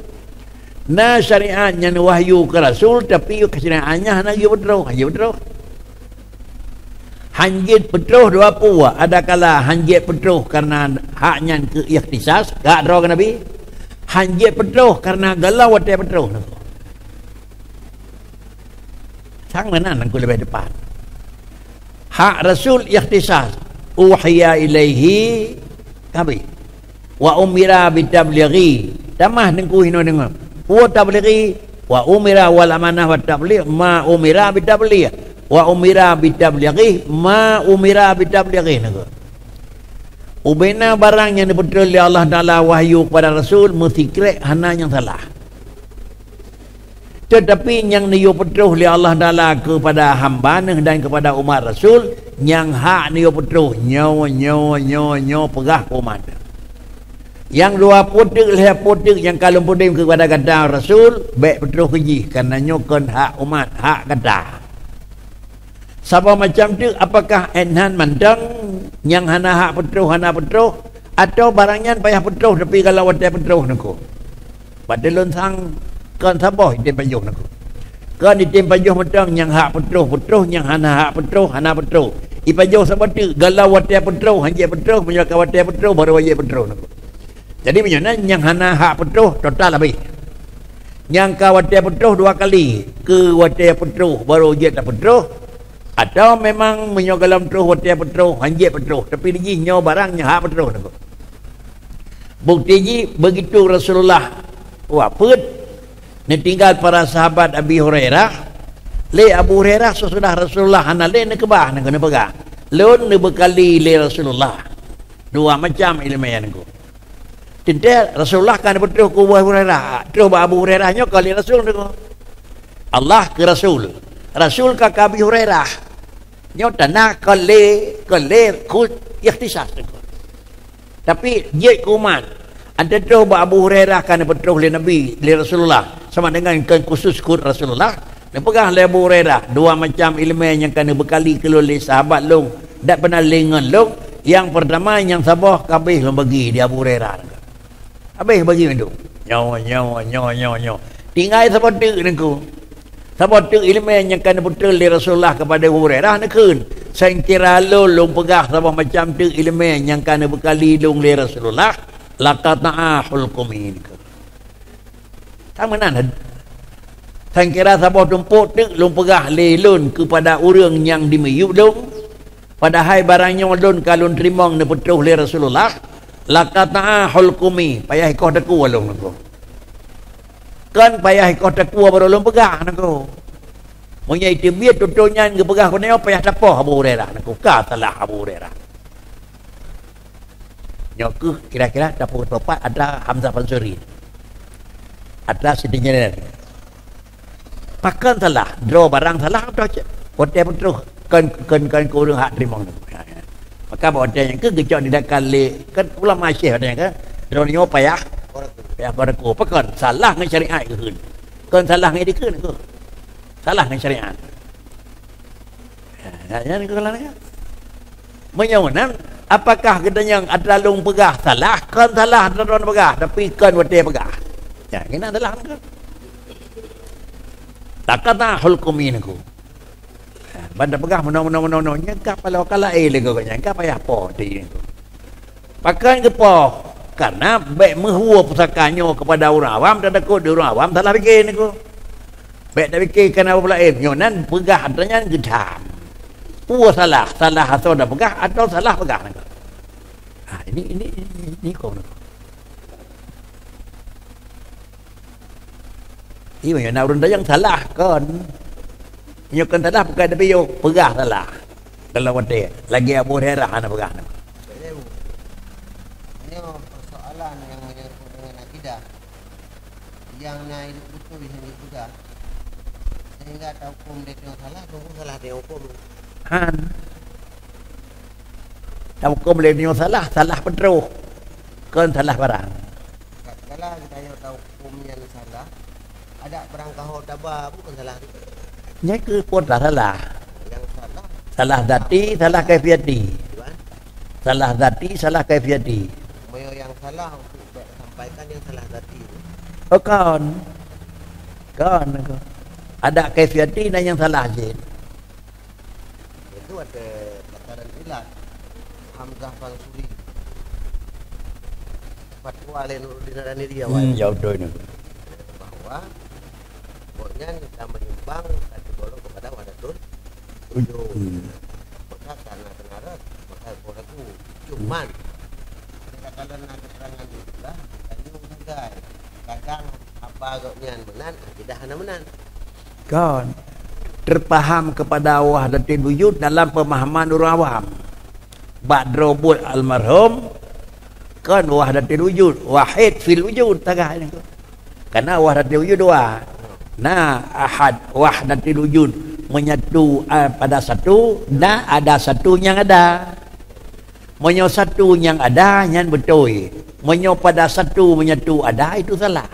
Nah syariat yang wahyu ke Rasul, tapi syariatnya hanya diu pedro, hanya pedro. Hanjit pedro dua pua. Ada kala hanjit pedro karena haknya ke ikhtisas, gak droh ke Nabi. Hanjit pedro karena galau wadah pedro naku. Sang mana nangku lebih depan. Hak Rasul ikhtisas. Uhiya ilaihi kabi. Wa umira bitablighi. Tamah nangku hino dengar. Wa tablighi wa umira wal amanah wa tabligh ma umira bitablighi. Wa umira bitablighi ma umira bitablighi nangku. Ubena barang yang dibetul oleh Allah Taala wahyu kepada Rasul mesti kira hana yang salah. Tetapi yang niyo petruh oleh Allah Ta'ala kepada hamba dan kepada umat Rasul, yang hak niyo petruh nyo pegah umat. Yang dua putik lihat putik yang kalau putik kepada kata Rasul, baik petruh keji kerana nyokan hak umat, hak kata. Siapa macam tu, apakah enhan mandang yang hana hak petruh, atau barangnya payah petruh tapi kalau wadah petruh nako. Padahal sang kan sabar itim pajuh nak. Kan itim pajuh macam yang hak petruh, yang hana hak petruh. Ipajuh seperti galau watia petruh, hanya petruh, menyalahkan watia petruh, baru wajib petruh nak. Jadi macam yang hana hak petruh total habis. Yang ka watia petruh dua kali ke watia petruh baru wajib tak petruh. Atau memang menyalahkan petruh watia petruh, hanya petruh. Tapi dia nyawa barangnya hak petruh nak. Bukti ji begitu Rasulullah wafat. Ni tinggal para sahabat Abi Hurairah. Le Abu Hurairah sesudah Rasulullah hana le nak kebah nak kena pegang. Leun ni bekali le Rasulullah. Dua macam ilmu yang ku. Tidak Rasulullah kan betul ku Abu Hurairah. Terus Abu Hurairah nyo kali Rasul tu. Allah ke Rasul. Rasul ke Abi Hurairah. Nyo tanah kali ku ikhtisas tu. Tapi dia kuman. Ada tu Abu Hurairah kan betul oleh Nabi, oleh Rasulullah. Sama dengan kan khusus kur Rasulullah. Dia pegang oleh Abu Hurairah. Dua macam ilmu yang kena bekali ke oleh sahabat long. Tak pernah lengan long. Yang pertama yang sabah kabeh long bagi dia Abu Hurairah. Habis bagi itu. Nyo. Tinggal seperti niku. Sebab tu ilmu yang kena betul di Rasulullah kepada Hurairah nak kun. Saya kira lung pegah sama macam tu ilmu yang kena bekali lung di Rasulullah laqata'ahul qumin. Sama nan. Saya kira sabah tumpuk tu lung pegah lelun kepada orang yang dimiyup lung. Padahal barangnya lun kalau terima ni betul di Rasulullah laqata'ahul qumin. Payah kau deku lung aku. Kan payah kau takua baru lom pegah naku. Munya itu biar tutunya ke pegah kau ni payah tapah Abu Hurairah naku. Katalah Abu Hurairah. Nyoku kira-kira dapur bapak ada Hamzah Fansuri. Ada Siti Nyener. Makan salah, draw barang salah atau hotel betul kan kurang hak terima. Maka hotel yang kegejok di dakali kan ulama Syekh ada kan. Draw ni payah ya pada ku pekan salah dengan syariat ke kan salah dengan dikun ke salah dengan syariat jangan ke kalau ya menyawanan apakah kita yang ada lung pegah salah kan salah ada orang pegah tapi kan wate pegah ya kena salah kan takatahul qumin ku banda pegah menon nyangka kalau kala lagi kau nyangka payah po di pakai ke po karena baik menghua pusakannya kepada orang awam dan takut orang awam salah fikir ni ko. Baik dah fikir kena apa pula nyonan pegah adanya gedam. Salah atau dah pegah atau salah pegah ni ko. Ini ko ni. Ini nak orang yang salah kan. Nyokan salah bukan tapi yo pegah salah. Kalau wate lagi Abu Hurairah ana pegah ni. Yang menyangkut dengan akidah yang naik betul yang juga sehingga tahu hukum dia yang salah dia hukum tahu hukum dia yang salah betul kan salah barang kalau kita tahu hukum yang salah ada barang kahor tabah bukan salah nya ke pun salah yang salah zati salah kaifiati salah zati salah kaifiati yang salah untuk sampaikan yang salah tadi. Oh kan ada kaifiati dan yang salah je. Itu ada takaran ilat Hamzah Fansuri. Fatwa Nuruddin Al-Niri jauh tu ni. Bahwa pokoknya kita menyumbang satu golong kepada wadatul ujung. Maka karena kenarat maka bolehku cuman kalau nak keterangan itulah tanya menggai kadang apa agaknya menan tidak hana menan kan terpaham kepada wahdatul wujud dalam pemahaman orang awam ba'drobul almarhum kan wahdatul wujud wahid fil wujud tagah ni karena wahdatul wujud dua ahad wahdatul wujud menyatu pada satu dan ada satu yang ada. Menyo satu yang ada yang betul. Menyo pada satu menyatu ada itu salah.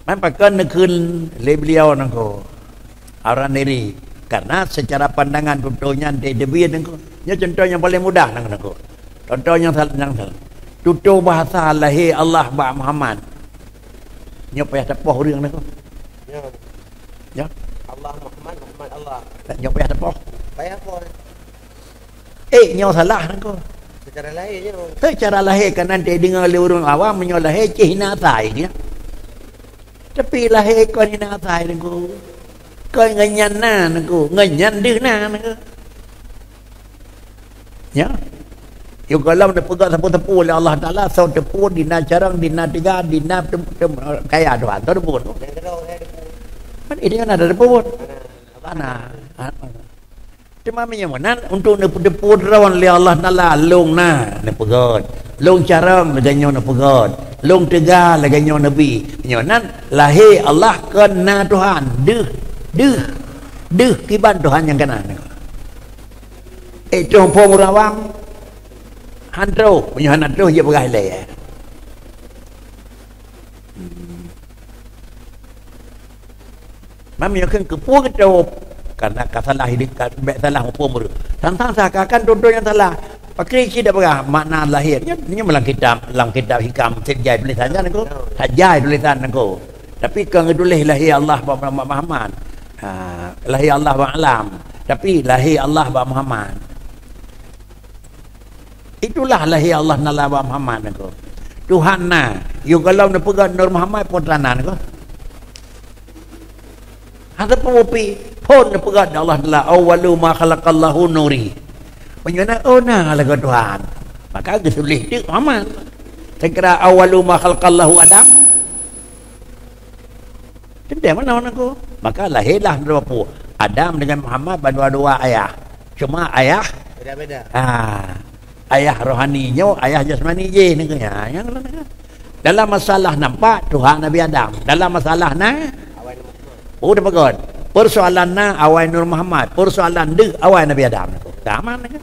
Nampakkan nekun beliau nangko. Orang diri karena secara pandangan tutupnya debian nangko. Nya contoh yang paling mudah nangko. Contoh yang salah. Tutup bahasa lahir Allah ba Muhammad. Nya payah tepoh orang nangko. Ya. Allah Muhammad Allah. Nyo payah tepoh. Payah apa? Nyo salah nangko. Secara lahirnya. Secara lahir kan nanti dengar oleh orang awam nyo lahir hina tai dia. Tapi lahir kau hina tai nangko. Kau nganyan na nangko, nganyan deh na nangko. Ya. Yo kalau nak pegang tepu-tepu oleh Allah Taala, sau tepu dina carang dina tiga dina kaya doa tu tepu. Kan ini kan ada tepu. Mana? Cuma menyaman untuk nepu rawan oleh Allah Taala long na nepegot. Long carang laganyo nepegot. Long tiga laganyo nabi. Menyaman lahir Allah kena Tuhan. Deh kiban Tuhan yang kena. Itu pengurawang handro punya handro dia pegai le. Mami akan kepu ke jawab karena salah ini bet salah apa muru. Tantang seakan contoh yang salah. Pakai tidak berah makna lahirnya ini dalam kitab hikam sejai tulisannya nako. Sajai tulisan nako. Tapi kalau tulis lahir Allah ba Muhammad. Lahir Allah ba alam. Tapi lahir Allah ba Muhammad. Itulah lahir Allah nala ba Muhammad nako. Tuhan na, you kalau nak pegang Nur Muhammad pun tanah nako. Ada pemupi pun nak pegang Allah nala awwalu ma khalaqallahu nuri. Menyana ona lagu Tuhan. Maka gesulih dia Muhammad. Saya kira awalu ma khalaqallahu Adam. Tidak mana aku. Maka lahirlah dua Adam dengan Muhammad berdua-dua ayah. Cuma ayah Beda-beda. Ayah rohaninya, ayah jasmani je neganya. Yang dalam masalah nampak Tuhan Nabi Adam. Dalam masalah Awal Muhammad. dah pegot. Persoalan awal Nur Muhammad. Persoalan awal Nabi Adam. Taman kan?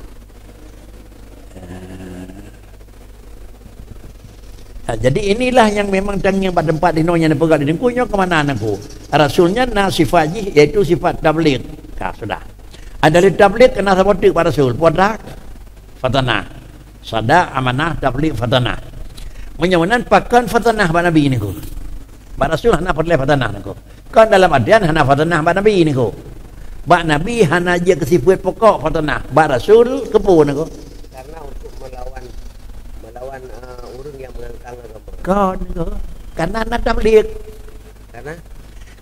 Jadi inilah yang memang tangnya pada tempat di nonya pegang di dengkunya ke mana anakku. Rasulnya sifatnya iaitu sifat tabligh. Sudah. Ada di tabligh kena seperti pada Rasul. Podak fatanah. Sada amanah tabligh fatanah. Menyawanan pakan fatanah pada Nabi ini ku. Pada Rasul hana perlu fatanah ku. Kan dalam artian hana fatanah pada Nabi ini ku. Bak Nabi hana je kesifat pokok fatanah. Bak Rasul kepun aku. Karena untuk melawan orang yang mengangkang agama. Kan aku. Karena nak tabligh.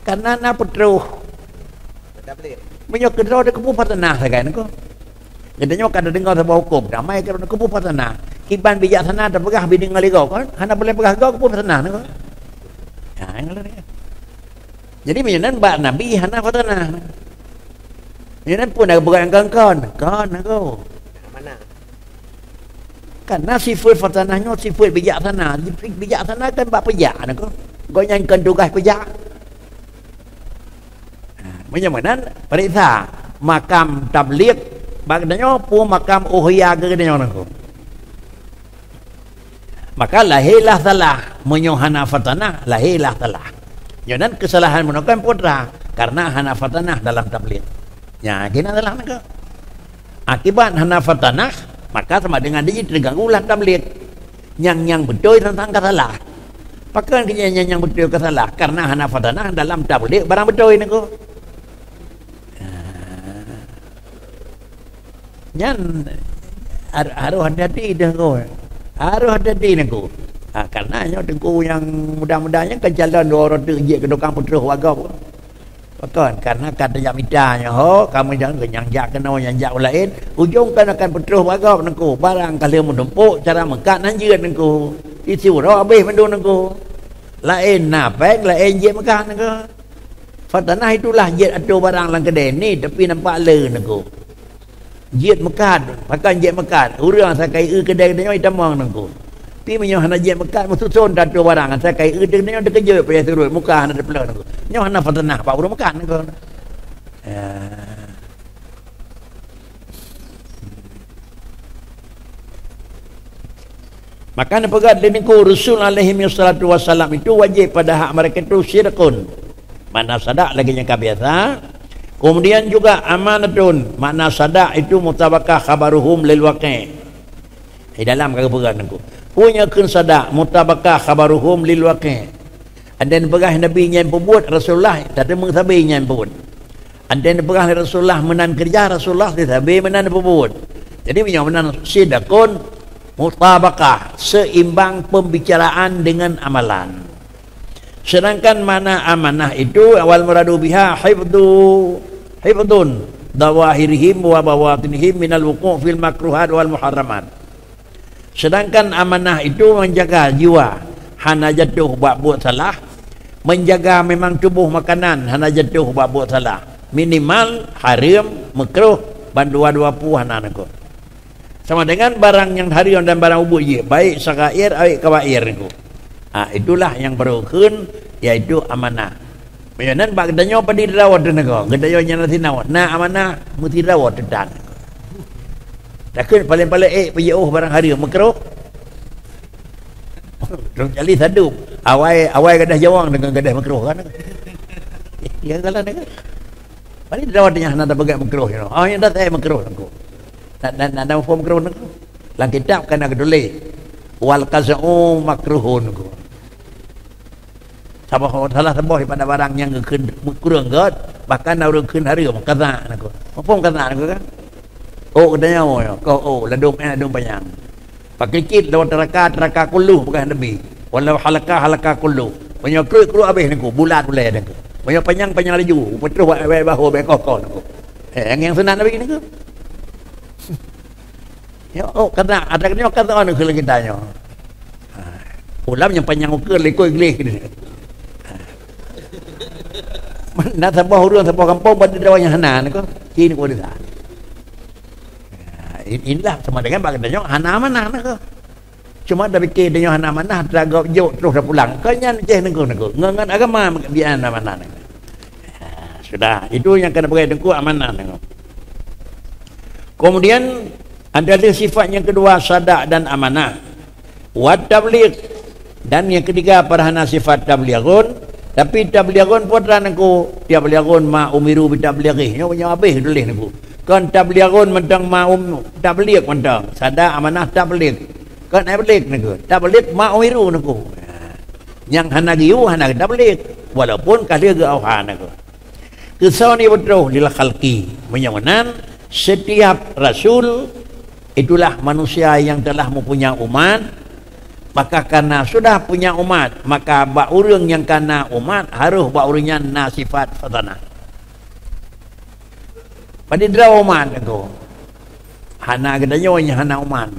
Karena nak petruh. Tabligh. Menyok kedro de kepu fatanah sakan aku. Jadinya kada dengar sebuah hukum. Ramai kerana kepu fatanah. Kiban bijaksana tak pegah biding ngaligau kan. Hana boleh pegah kau kepu fatanah aku. Ya, ngono ni. Jadi menyenan bak Nabi hana fatanah. Ini pun ada bukan kan aku. Mana? Karena sifat fatanahnya sifat bijaksana. Bijaksana kan bak pejak aku. Kau nyanyikan tugas pejak. Menyaman periksa makam tabligh bagdanya pu makam uhya ke dia aku. Maka lahirlah salah menyohana fatanah lahirlah salah. Jangan kesalahan menekan putra karena hana fatanah dalam tabligh. Ya, kena salah nak. Akibat hana fatanah, maka sama dengan dia terganggulah tabligh. Yang betul tentang kasalah. Pakai yang betul kasalah karena hana fatanah dalam tabligh barang betul ini ko. Yang harus hati-hati dah ko. Harus hati-hati nak ko. Karena dengku yang mudah-mudahnya kan jalan dua orang tu je ke dokang putra warga pun. Bukan karena kata jamitanya kamu jangan kenyang kena yang lain ujung kan akan putra warga nengku barang kalian menumpuk cara mekat nanjeun nengku isi ura habis mendu nengku lain napeng lain je mekat nengku fatanah itulah je atu barang lang kedai ni tapi nampak le nengku je mekat pakai je mekat urang sakai kedai-kedai itamang nengku pi menyo hana je mekat mususun datu barang sakai kedai de kerja payah turut muka hana deplah nengku nyo hana fatanah pak urang mekat nengku maka pegat deniku Rasul alaihi wassalatu wassalam itu wajib pada hak mereka itu syirkun makna sadak lagi yang biasa. Kemudian juga amanatun makna sadak itu mutabakah khabaruhum lil waqi'. Di dalam kata pegat aku punya kun sadak mutabakah khabaruhum lil waqi'. Dan pegah Nabi yang pembuat Rasulullah tak mengsabi yang pembuat. Dan pegah Rasulullah menan kerja Rasulullah sabi menan pembuat. Jadi punya menan sidakun mutabakah seimbang pembicaraan dengan amalan. Sedangkan mana amanah itu awal muradu biha hifdun dawahirihim wa bawatinihim minal wuqu' fil makruhat wal muharramat. Sedangkan amanah itu menjaga jiwa hana jatuh buat salah, menjaga memang tubuh makanan hana jatuh buat salah, minimal haram makruh bandua-dua hana nako. Sama dengan barang yang haram dan barang ubud je, baik sagair baik kabair nako. Itulah yang berukun yaitu amanah. Meyanan bak gedanyo padi dirawat nako. Gedanyo nya nanti nawat. Amanah mesti rawat tetan. Takkan paling-paling pejauh barang haram makruh. Terus jali sadu. Awai gadah jawang dengan gadah makruh kan. Ya kalah nako. Paling dirawatnya hana tak pegang makruh you know. Yang dah saya makruh nako. Dan form makruh nako. Lang kitab kena ketulis wal qaz'u makruhun ku. Sabah salah sabah pada barang yang keun kurang gat bahkan orang keun hareum kaza naku. Apa kaza naku kan? Oh katanya kau ladung panjang. Pakai kit lewat raka kullu bukan lebih. Walau halaka kullu. Banyak kru habis naku bulat boleh naku. Banyak panjang laju. Betul bahu bekokon naku. Yang senang nabi naku. Ya kata ada kena kata orang ke kita nya. Ulam yang panjang ukur lekoi gleh ni. Nak sabah urang sabah kampung pada dawanya hana naku. Kini ko dah. Inilah sama dengan bagi dia hana mana nak. Cuma dah fikir dia hana mana teragak jauh terus dah pulang. Kanya je nengku. Ngan agama dia hana mana. Sudah, itu yang kena pakai dengku amanah. Kemudian ada sifat yang kedua sadak dan amanah. Wa tabligh, dan yang ketiga perhana sifat tablighun. Tapi tablighun putra nengku, tablighun ma umiru bi tablighi. Nya punya habis tulis nengku. Kan tablighun mentang ma'um tabligh mentang sada amanah tabligh kan tabligh niku tabligh ma'uiru niku yang hana giu hana tabligh walaupun kali ge auhan niku kesani betul lil khalqi menyawanan setiap rasul itulah manusia yang telah mempunyai umat maka karena sudah punya umat maka bak urang yang kana umat harus bak urangnya na sifat fatanah. Pada draw umat tu, hana gedanya hana umat.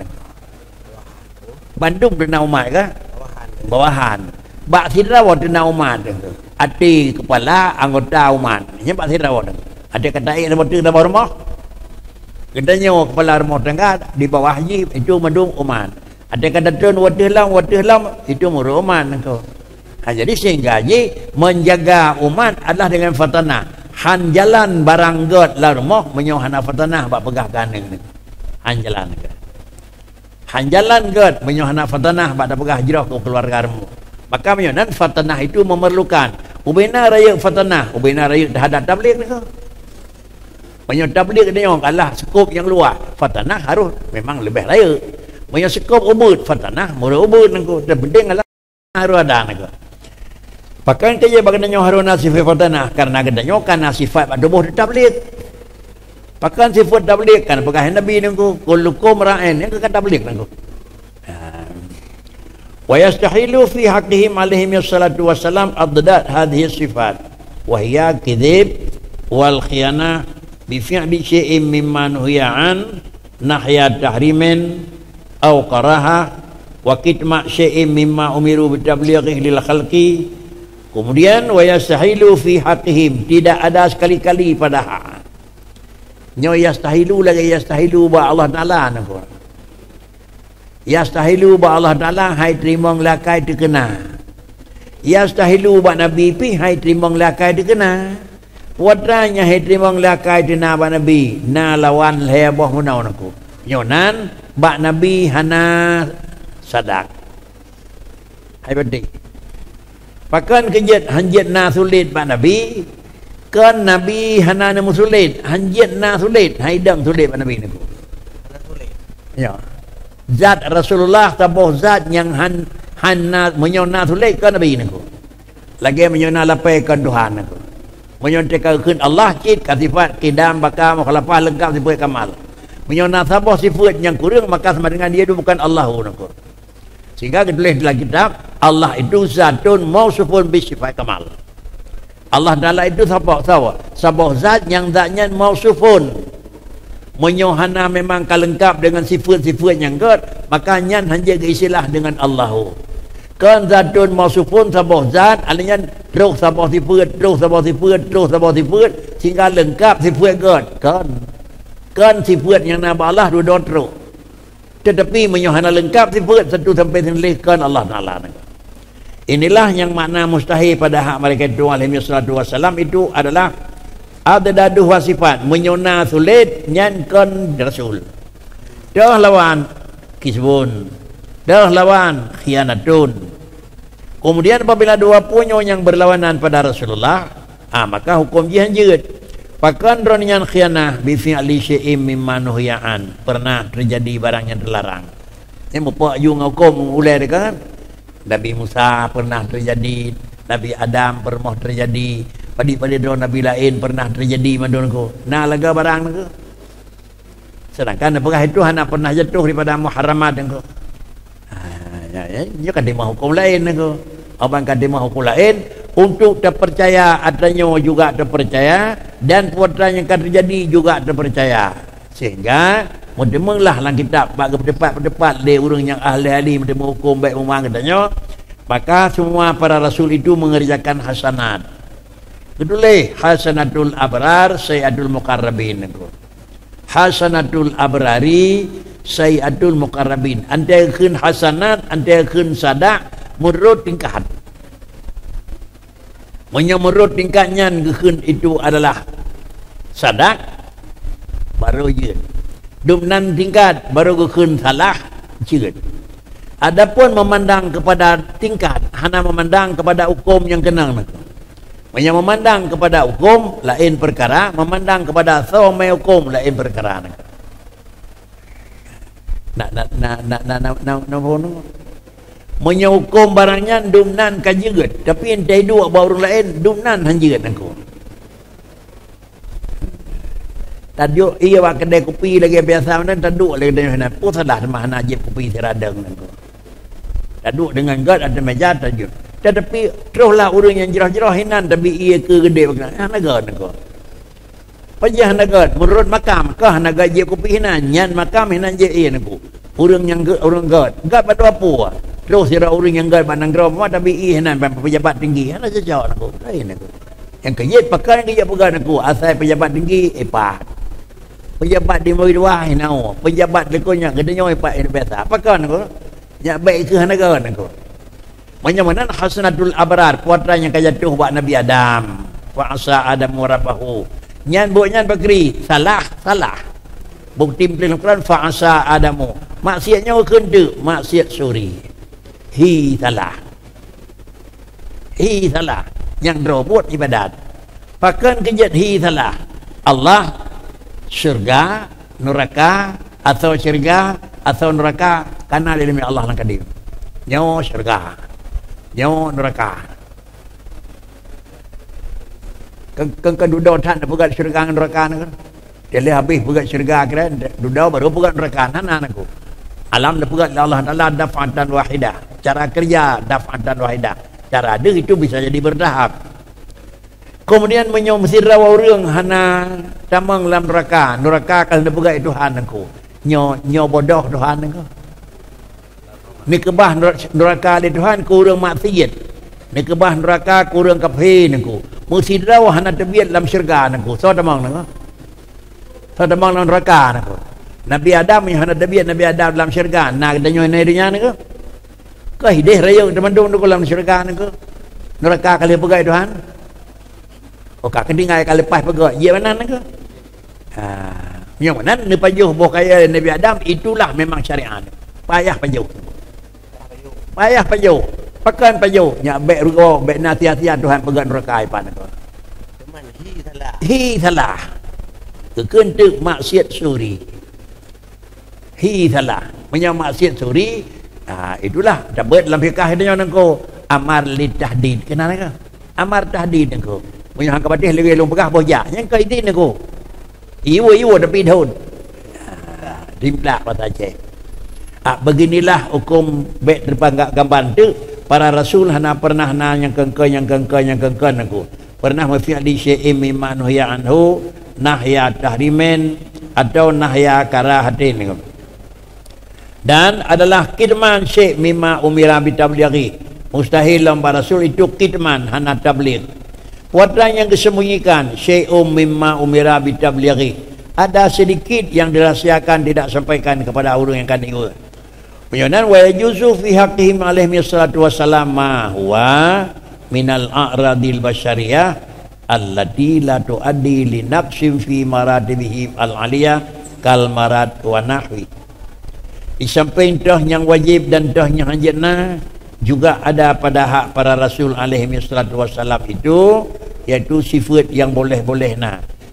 Bandung dena umat ke? Bawahan. Bak sidrawat dena umat tu. Ati kepala anggota umat. Nya bak sidrawat. Ada kata ai nama tu nama rumah. Gedanya kepala rumah tangga di bawah haji itu mandung umat. Ada kata tun wadih itu muru umat tu. Jadi sehingga haji menjaga umat adalah dengan fatanah. Han jalan barang god la rumah menyohana fatanah bak pegah ganeng ni. Han jalan ke. Han jalan god menyohana fatanah bak pegah hijrah ke keluarga remu. Maka menyonan fatanah itu memerlukan ubena raya fatanah, ubena raya terhadap tabligh ni ke. Menyon tabligh ni yang kalah skop yang luas. Fatanah harus memang lebih raya. Menyon skop ubud fatanah murah ubud nangku. Dan penting adalah harus ada nangku. Pakai dia baginda haruna sifat fatanah karena gedanya kana sifat adubuh tabligh. Pakai sifat tabligh kan pegah nabi nangku kullukum ra'in yang kata tabligh nangku. Wa yastahilu fi haqqihim alaihim wassalatu wassalam addat hadhihi sifat wa hiya kadzib wal khiyanah bi fi'li syai'in mimma nuhiya an nahya tahrimin aw karaha wa kitma syai'in mimma umiru bi tablighi lil khalqi. Kemudian wa yastahilu fi haqqihim, tidak ada sekali-kali pada hak. Nyo yastahilu lagi yastahilu ba Allah Taala nako. Yastahilu ba Allah Taala hai terima nglakai dikena. Yastahilu ba nabi pi hai terima nglakai dikena. Wadranya hai terima nglakai dina ba nabi na lawan hebah munau nako. Nyonan ba nabi hana sadak. Hai penting. Pakan kejat hanjat na sulit pak nabi kan nabi hana na musulit hanjat na sulit haidang sulit pak nabi niku ya zat Rasulullah tabuh zat yang hana menyona sulit kan nabi niku lagi menyona lapai kan Tuhan niku menyontek keun Allah cit sifat kidam bakal mukhalafah lengkap sifat kamal menyona tabuh sifat yang kurang maka sama dengan dia itu bukan Allah niku. Sehingga ditulis dalam kitab Allah itu zatun mausufun bi sifat kamal. Allah Taala itu sabah zat yang zatnya mausufun menyohana memang kalengkap dengan sifat-sifat yang god makanya hanya istilah dengan Allah. Kan zatun mausufun sabah zat alanya terus sabah sifat sehingga lengkap sifat god kan sifat yang nama Allah dua terus. Tetapi menyohana lengkap sifat satu sampai sembilan Allah Taala. Inilah yang makna mustahil pada hak mereka itu alaihi wassalatu wassalam itu adalah ada dua sifat menyona sulit nyankan rasul. Dah lawan kisbun, dah lawan khianatun. Kemudian apabila dua punyo yang berlawanan pada Rasulullah, maka hukum jihad. Pakan ronian khianah bi fi'li syai'in mimma nuhiya'an. Pernah terjadi barang yang terlarang. Ini mupak you ngakom ulai kan? Nabi Musa pernah terjadi, Nabi Adam pernah terjadi, pada Nabi lain pernah terjadi mandonku. Nah laga barang tu. Sedangkan apakah itu hanya pernah jatuh daripada muharramat tu. Ya kan dia mahu hukum lain tu. Abang kan dia mahu hukum lain untuk terpercaya adanya juga terpercaya dan perbuatan yang akan terjadi juga terpercaya. Sehingga mudemanglah dalam kitab bagi pendapat dia orang yang ahli-ahli mudem hukum baik umang katanya, maka semua para rasul itu mengerjakan hasanat. Kedua hasanatul abrar sayyatul muqarrabin. Hasanatul abrari sayyatul muqarrabin. Antara keun hasanat, antara keun sadak menurut tingkat. Menurut tingkatnya keun itu adalah sadak baru je. Dumnan tingkat baru keun salah je. Adapun memandang kepada tingkat, hanya memandang kepada hukum yang kenal. Hanya memandang kepada hukum lain perkara, memandang kepada somai hukum lain perkara. Menyahukum barangnya dumnan kajigat, tapi entai dua baru lain dumnan hanjigat aku. Tajuk iya wak kedai kopi lagi biasa mana taduk lagi dengan pun salah mana najib kopi seradang aku. Taduk dengan gad ada meja tajuk. Tetapi teruslah orang yang jerah-jerah hinan tapi ia ke gede bagaimana naga aku. Pajah naga menurut makam kah naga je kopi hinan nyan makam hinan je ia aku. Orang yang orang gad pada apa? Terus dia orang yang gad bandang geram tapi ia hinan pejabat tinggi hana jejak aku. Lain aku. Yang kejit pakai yang kejit pegang aku asal pejabat tinggi epat. Pejabat di Moidwah hinau. Pejabat lekonya gedenya epat biasa. Pakai aku. Ya baik ke naga aku. Macam hasanatul abrar puatan yang kajatuh buat Nabi Adam. Fa asa Adam warabahu. Nyan bakri salah. Bukti dalam Quran fa asa Adamu. Maksiatnya kende, maksiat suri. Salah. Yang robot ibadat. Pakan kejat salah. Allah syurga, neraka atau syurga atau neraka karena ilmu Allah lang kadim. Nyawa syurga. Nyawa neraka. Kan dudau tan bukan syurga dengan neraka kan. Dia habis bukan syurga kira dudau baru bukan neraka aku. Alam dah bukan Allah Taala daf'atan wahidah. Cara kerja daf'atan wahidah. Cara ada itu bisa jadi bertahap. Kemudian menyomsir rawa orang hana tamang dalam neraka. Neraka kalau bukan Tuhan aku. Nyo bodoh Tuhan aku. Ni kebah neraka di Tuhan kurang maksiat. Ni kebah neraka kurang kafir aku. Mesti rawah hana terbiat dalam syurga aku. So tamang aku. So tamang dalam neraka aku. Nabi Adam yang hana terbiat Nabi Adam dalam syurga. Nak danyo nerinya aku. Kah hidih raya teman-teman dalam syurga aku. Neraka kali pegai Tuhan. Oh kak kendingai kali lepas pegai. Ya mana aku? Yang mana ni pajuh boh kaya Nabi Adam itulah memang syariat. Payah pajuh. Pakan pajuh. Nyak baik rugo, baik nasihat Tuhan pegang neraka ipan aku. Teman salah. Kekentuk maksiat suri. Salah. Menyang maksiat suri. Itulah dapat dalam fikah dia nangko amar li tahdid. Kenal ke? Amar tahdid nangko. Menyang kabadih lagi long pegah boja. Yang kaidin nangko. Iwo tapi daun. Dimplak kata Aceh. Beginilah hukum baik terpanggak gambar tu. Para rasul hana pernah yang kengken aku. Pernah mafi'li syai'im mimma nuhya anhu, nahya tahrimin atau nahya karahatin. Dan adalah kitman syai' mimma umira bitablighi. Mustahil para rasul itu kitman hana tabligh. Perbuatan yang disembunyikan syai'um mimma umira bitablighi. Ada sedikit yang dirahsiakan tidak sampaikan kepada orang yang akan ikut. Kemudian wa yajuzu fi haqqihim alaihi wassalatu wassalam ma huwa minal a'radil basyariyah allati la tuaddi li naqsim fi maratibihim al-aliyah kal marat wa nahwi. Disampaikan toh yang wajib dan toh yang hanjatna juga ada pada hak para rasul alaihi wassalatu wassalam itu, iaitu sifat yang boleh-boleh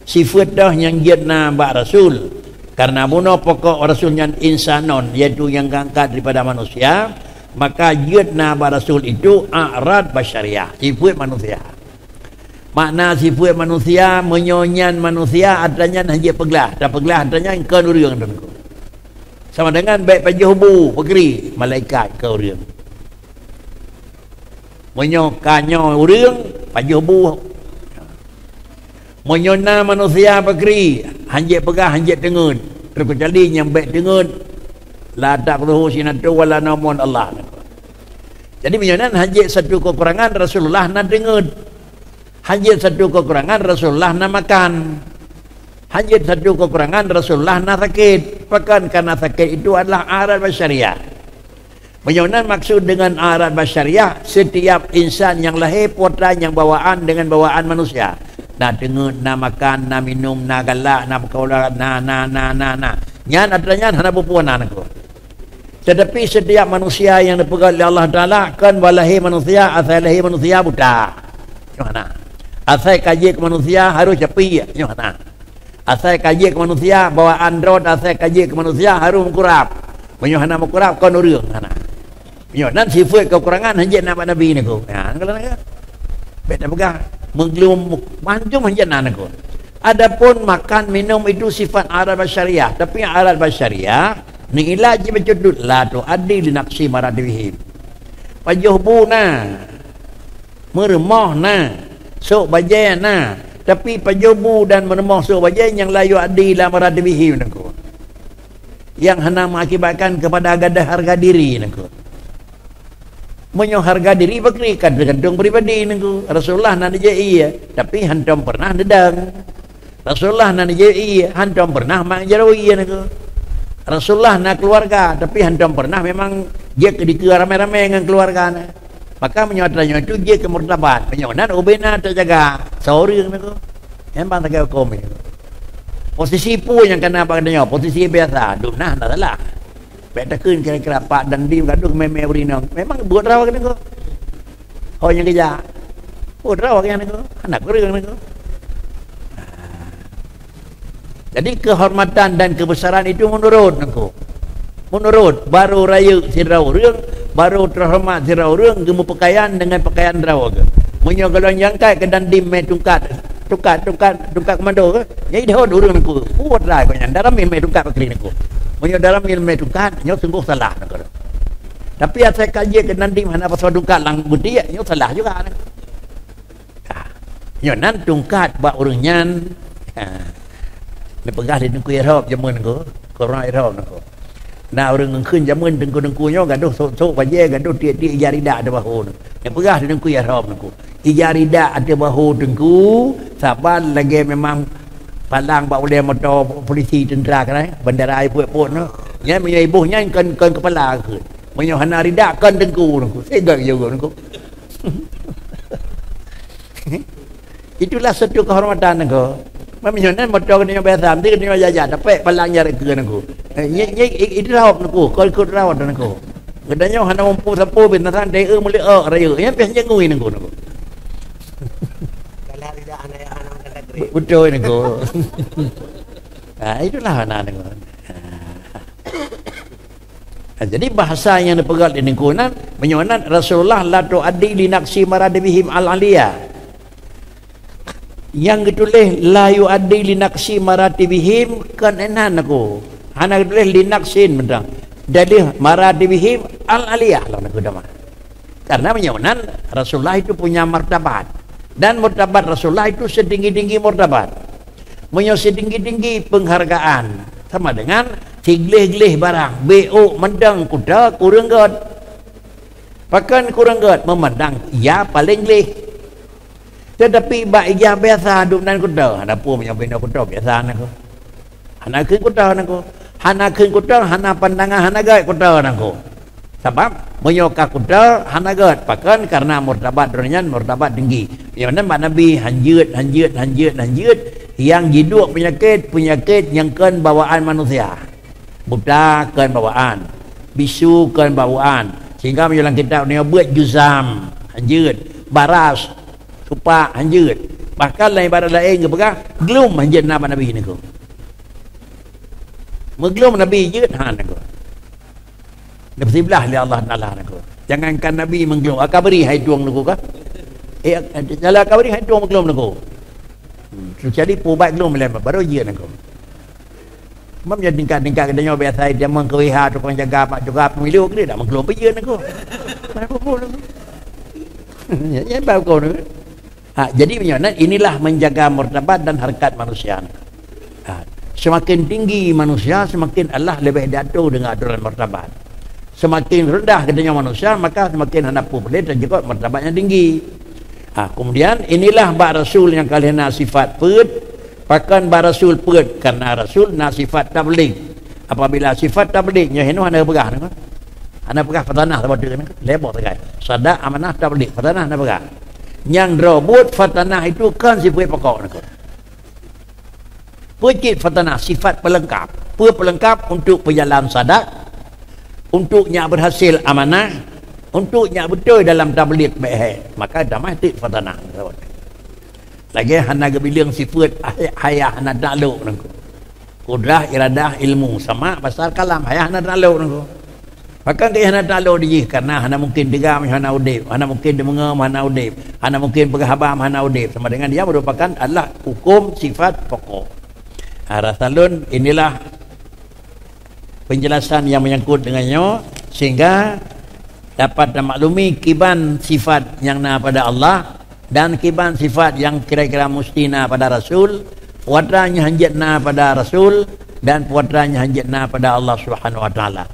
sifat dah yang jadna bak rasul. Karena bunuh pokok rasulnya insanon, iaitu yang angkat daripada manusia, maka jadna bak rasul itu a'rad basyariah, sifat manusia. Makna sifat manusia menyonyan manusia adanya hanya pegelah, dan pegelah adanya ke urang dan ku. Sama dengan baik pajuhu pegeri malaikat ke urang. Menyokanyo urang pajuhu. Menyona manusia pegeri hanya pegah hanya dengun. Terkecuali yang baik dengun la taqruhu sinatu wala namun Allah. Jadi menyona hanya satu kekurangan Rasulullah nak dengun. Hanya satu kekurangan Rasulullah nak makan. Hanya satu kekurangan Rasulullah nak sakit. Bahkan karena sakit itu adalah arad basyariah. Menyunan maksud dengan arad basyariah, setiap insan yang lahir putra yang bawaan dengan bawaan manusia. Nak dengar, nak makan, nak minum, nak galak, nak berkaulat, nak. Nyan adanya hana perempuan aku. Tetapi setiap manusia yang dipegang oleh Allah Ta'ala kan walahir manusia, asal lahir manusia buta. Gimana? Asal kaji ke manusia harus cepi. Gimana? Asal kaji ke manusia bawa android, asal kaji ke manusia harus mengkurap. Menyuhana mengkurap kan urang. Menyuhana sifat kekurangan hanya nak Nabi ni ko. Ya, kalau nak. Beda pegang menggelum mancung hanya nak ko. Adapun makan minum itu sifat arad basyariah, tapi arad basyariah ni ilaj macudut la tu adil naqsi maradihim. Pajuhbuna meremah na sok bajai na, tapi pajubu dan meremah sok bajai yang layu adil maradihim nako. Yang hendak mengakibatkan kepada gadah harga diri nako. Menyo harga diri berkerikan tergantung pribadi nako. Rasulullah nak dijai tapi hantam pernah dedang. Rasulullah nak dijai hantam pernah mak jarawi nako. Rasulullah nak keluarga tapi hantam pernah memang dia kedika ramai-ramai dengan keluarga. Maka menyatakan itu dia kemurtabat. Menyonan ubena terjaga. Sorry nako. Emang tak hukum ini. Posisi pun yang kena apa katanya? Posisi biasa. Dunah tak salah. Betakun kira-kira pak dan di gaduh meme berinang. Memang buat rawa kan nako. Oh yang kerja. Buat rawa kan nako. Anak kurang nako. Jadi kehormatan dan kebesaran itu menurut nako. Menurut baru raya sirau reung, baru terhormat sirau reung gemu pakaian dengan pakaian rawa ke. Munyo kalau jangkai ke dan di me tungkat komando ke. Jadi dah urang nako. Buat rai ko nyan dalam me tungkat pakri nako. Munyo dalam me tungkat nyo sungguh salah nako. Tapi saya kaji ke nanti mana pasal tungkat lang budi nyo salah juga nako. Nyo nan tungkat ba urang nyan. Pegah di dengku Arab jamun ko, korang Arab nako. Nah orang ngkeun jamun dengku nyo gaduh sok baje gaduh tiak-tiak ijarida ada bahu. Yang pegah di dengku Arab nako. Ijarida ada bahu dengku, saban lagi memang palang bak boleh motor polisi tentera kan bandara ai puak-puak no. Nya menyo ibuhnya kan kepala ke. Menyo hana rida kan dengku nako. Segak juga nako. Itulah satu kehormatan nako. Menyunan motor ni biasa nanti ni jajan tapi palang jar ke nako. Itu rawat nako, kau ikut rawat nako. Gedanya hana mampu sapu binasan dei mulai raya. Ya biasa ngui nako. Kalau tidak anak-anak kata keri. Betul nako. Itulah anak nako. Jadi bahasa yang dipegang di lingkungan menyunan Rasulullah la tu adili naqsi maradibihim al-aliyah. Yang ditulis la yu'addi li naqsi maratibihim kan enan aku. Hana ditulis li naqsin bentang. Jadi maratibihim al-aliyah lah aku dah. Karena menyunan Rasulullah itu punya martabat. Dan martabat Rasulullah itu setinggi-tinggi martabat. Punya setinggi-tinggi penghargaan. Sama dengan siglih-glih barang. BO mendang kuda kurang god. Bahkan kurang god memandang ya paling glih. Tetapi bak ijah biasa duduk dan kuda. Ada pun yang bina kuda biasa aku. Hana keun kuda aku. Hana keun kuda, hana pandangan hana gait kuda aku. Sebab menyoka kuda hana gait. Bahkan karena martabat dunia martabat tinggi. Yang mana Nabi hanjut yang jiduk penyakit yang kan bawaan manusia. Buta kan bawaan. Bisu kan bawaan. Sehingga menjelang kitab ni buat juzam hanjut, baras supa hanjut. Bahkan lain ibarat lain ke begah gelum hanjat nama Nabi ni ko. Meglum Nabi je han ko. Dapat sebelah li Allah Taala ko. Jangankan Nabi menggelum, akan beri hai tuang ko ka. Jala akan beri hai tuang menggelum ko. Jadi pubat gelum lem baru je ko. Mam jadi tingkat-tingkat kedanya biasa dia mengkewiha tukang jaga pak juga pemilu ke dia dak menggelum je ko. Apa pun. Ya bau ko. Jadi inilah menjaga martabat dan harkat manusia. Semakin tinggi manusia, semakin Allah lebih jatuh dengan aturan martabat. Semakin rendah katanya manusia, maka semakin hendak pelit dan juga martabatnya tinggi. Kemudian inilah bak Rasul yang kalian nak sifat pet, pakan bak Rasul pet karena Rasul nak sifat tabligh. Apabila sifat tablighnya henu anda pegah kan? Anda pegah fatanah sebab tu kan? Lebok tegai. Sada amanah tabligh, fatanah anda pegah. Yang robot fatanah itu kan sifat pokok nak. Pecit fatanah sifat pelengkap. Pelengkap untuk perjalanan sadak, untuknya berhasil amanah, untuknya betul dalam tabligh baik. Maka damai tik fatanah. Lagi hana gebilang sifat hayah hana takluk nangku. Kudrah iradah ilmu sama pasal kalam hayah hana takluk nangku. Bahkan dia hana takluk dia karena hana mungkin digam hana udip, hana mungkin demengam hana udip, hana mungkin penghabam hana udip. Sama dengan dia merupakan adalah hukum sifat pokok. Rasulun inilah penjelasan yang menyangkut dengannya sehingga dapat maklumi kiban sifat yang na pada Allah dan kiban sifat yang kira-kira mustina pada Rasul, puatranya hanjatna pada Rasul dan puatranya hanjatna pada Allah Subhanahu wa taala.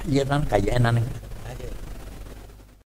Kajian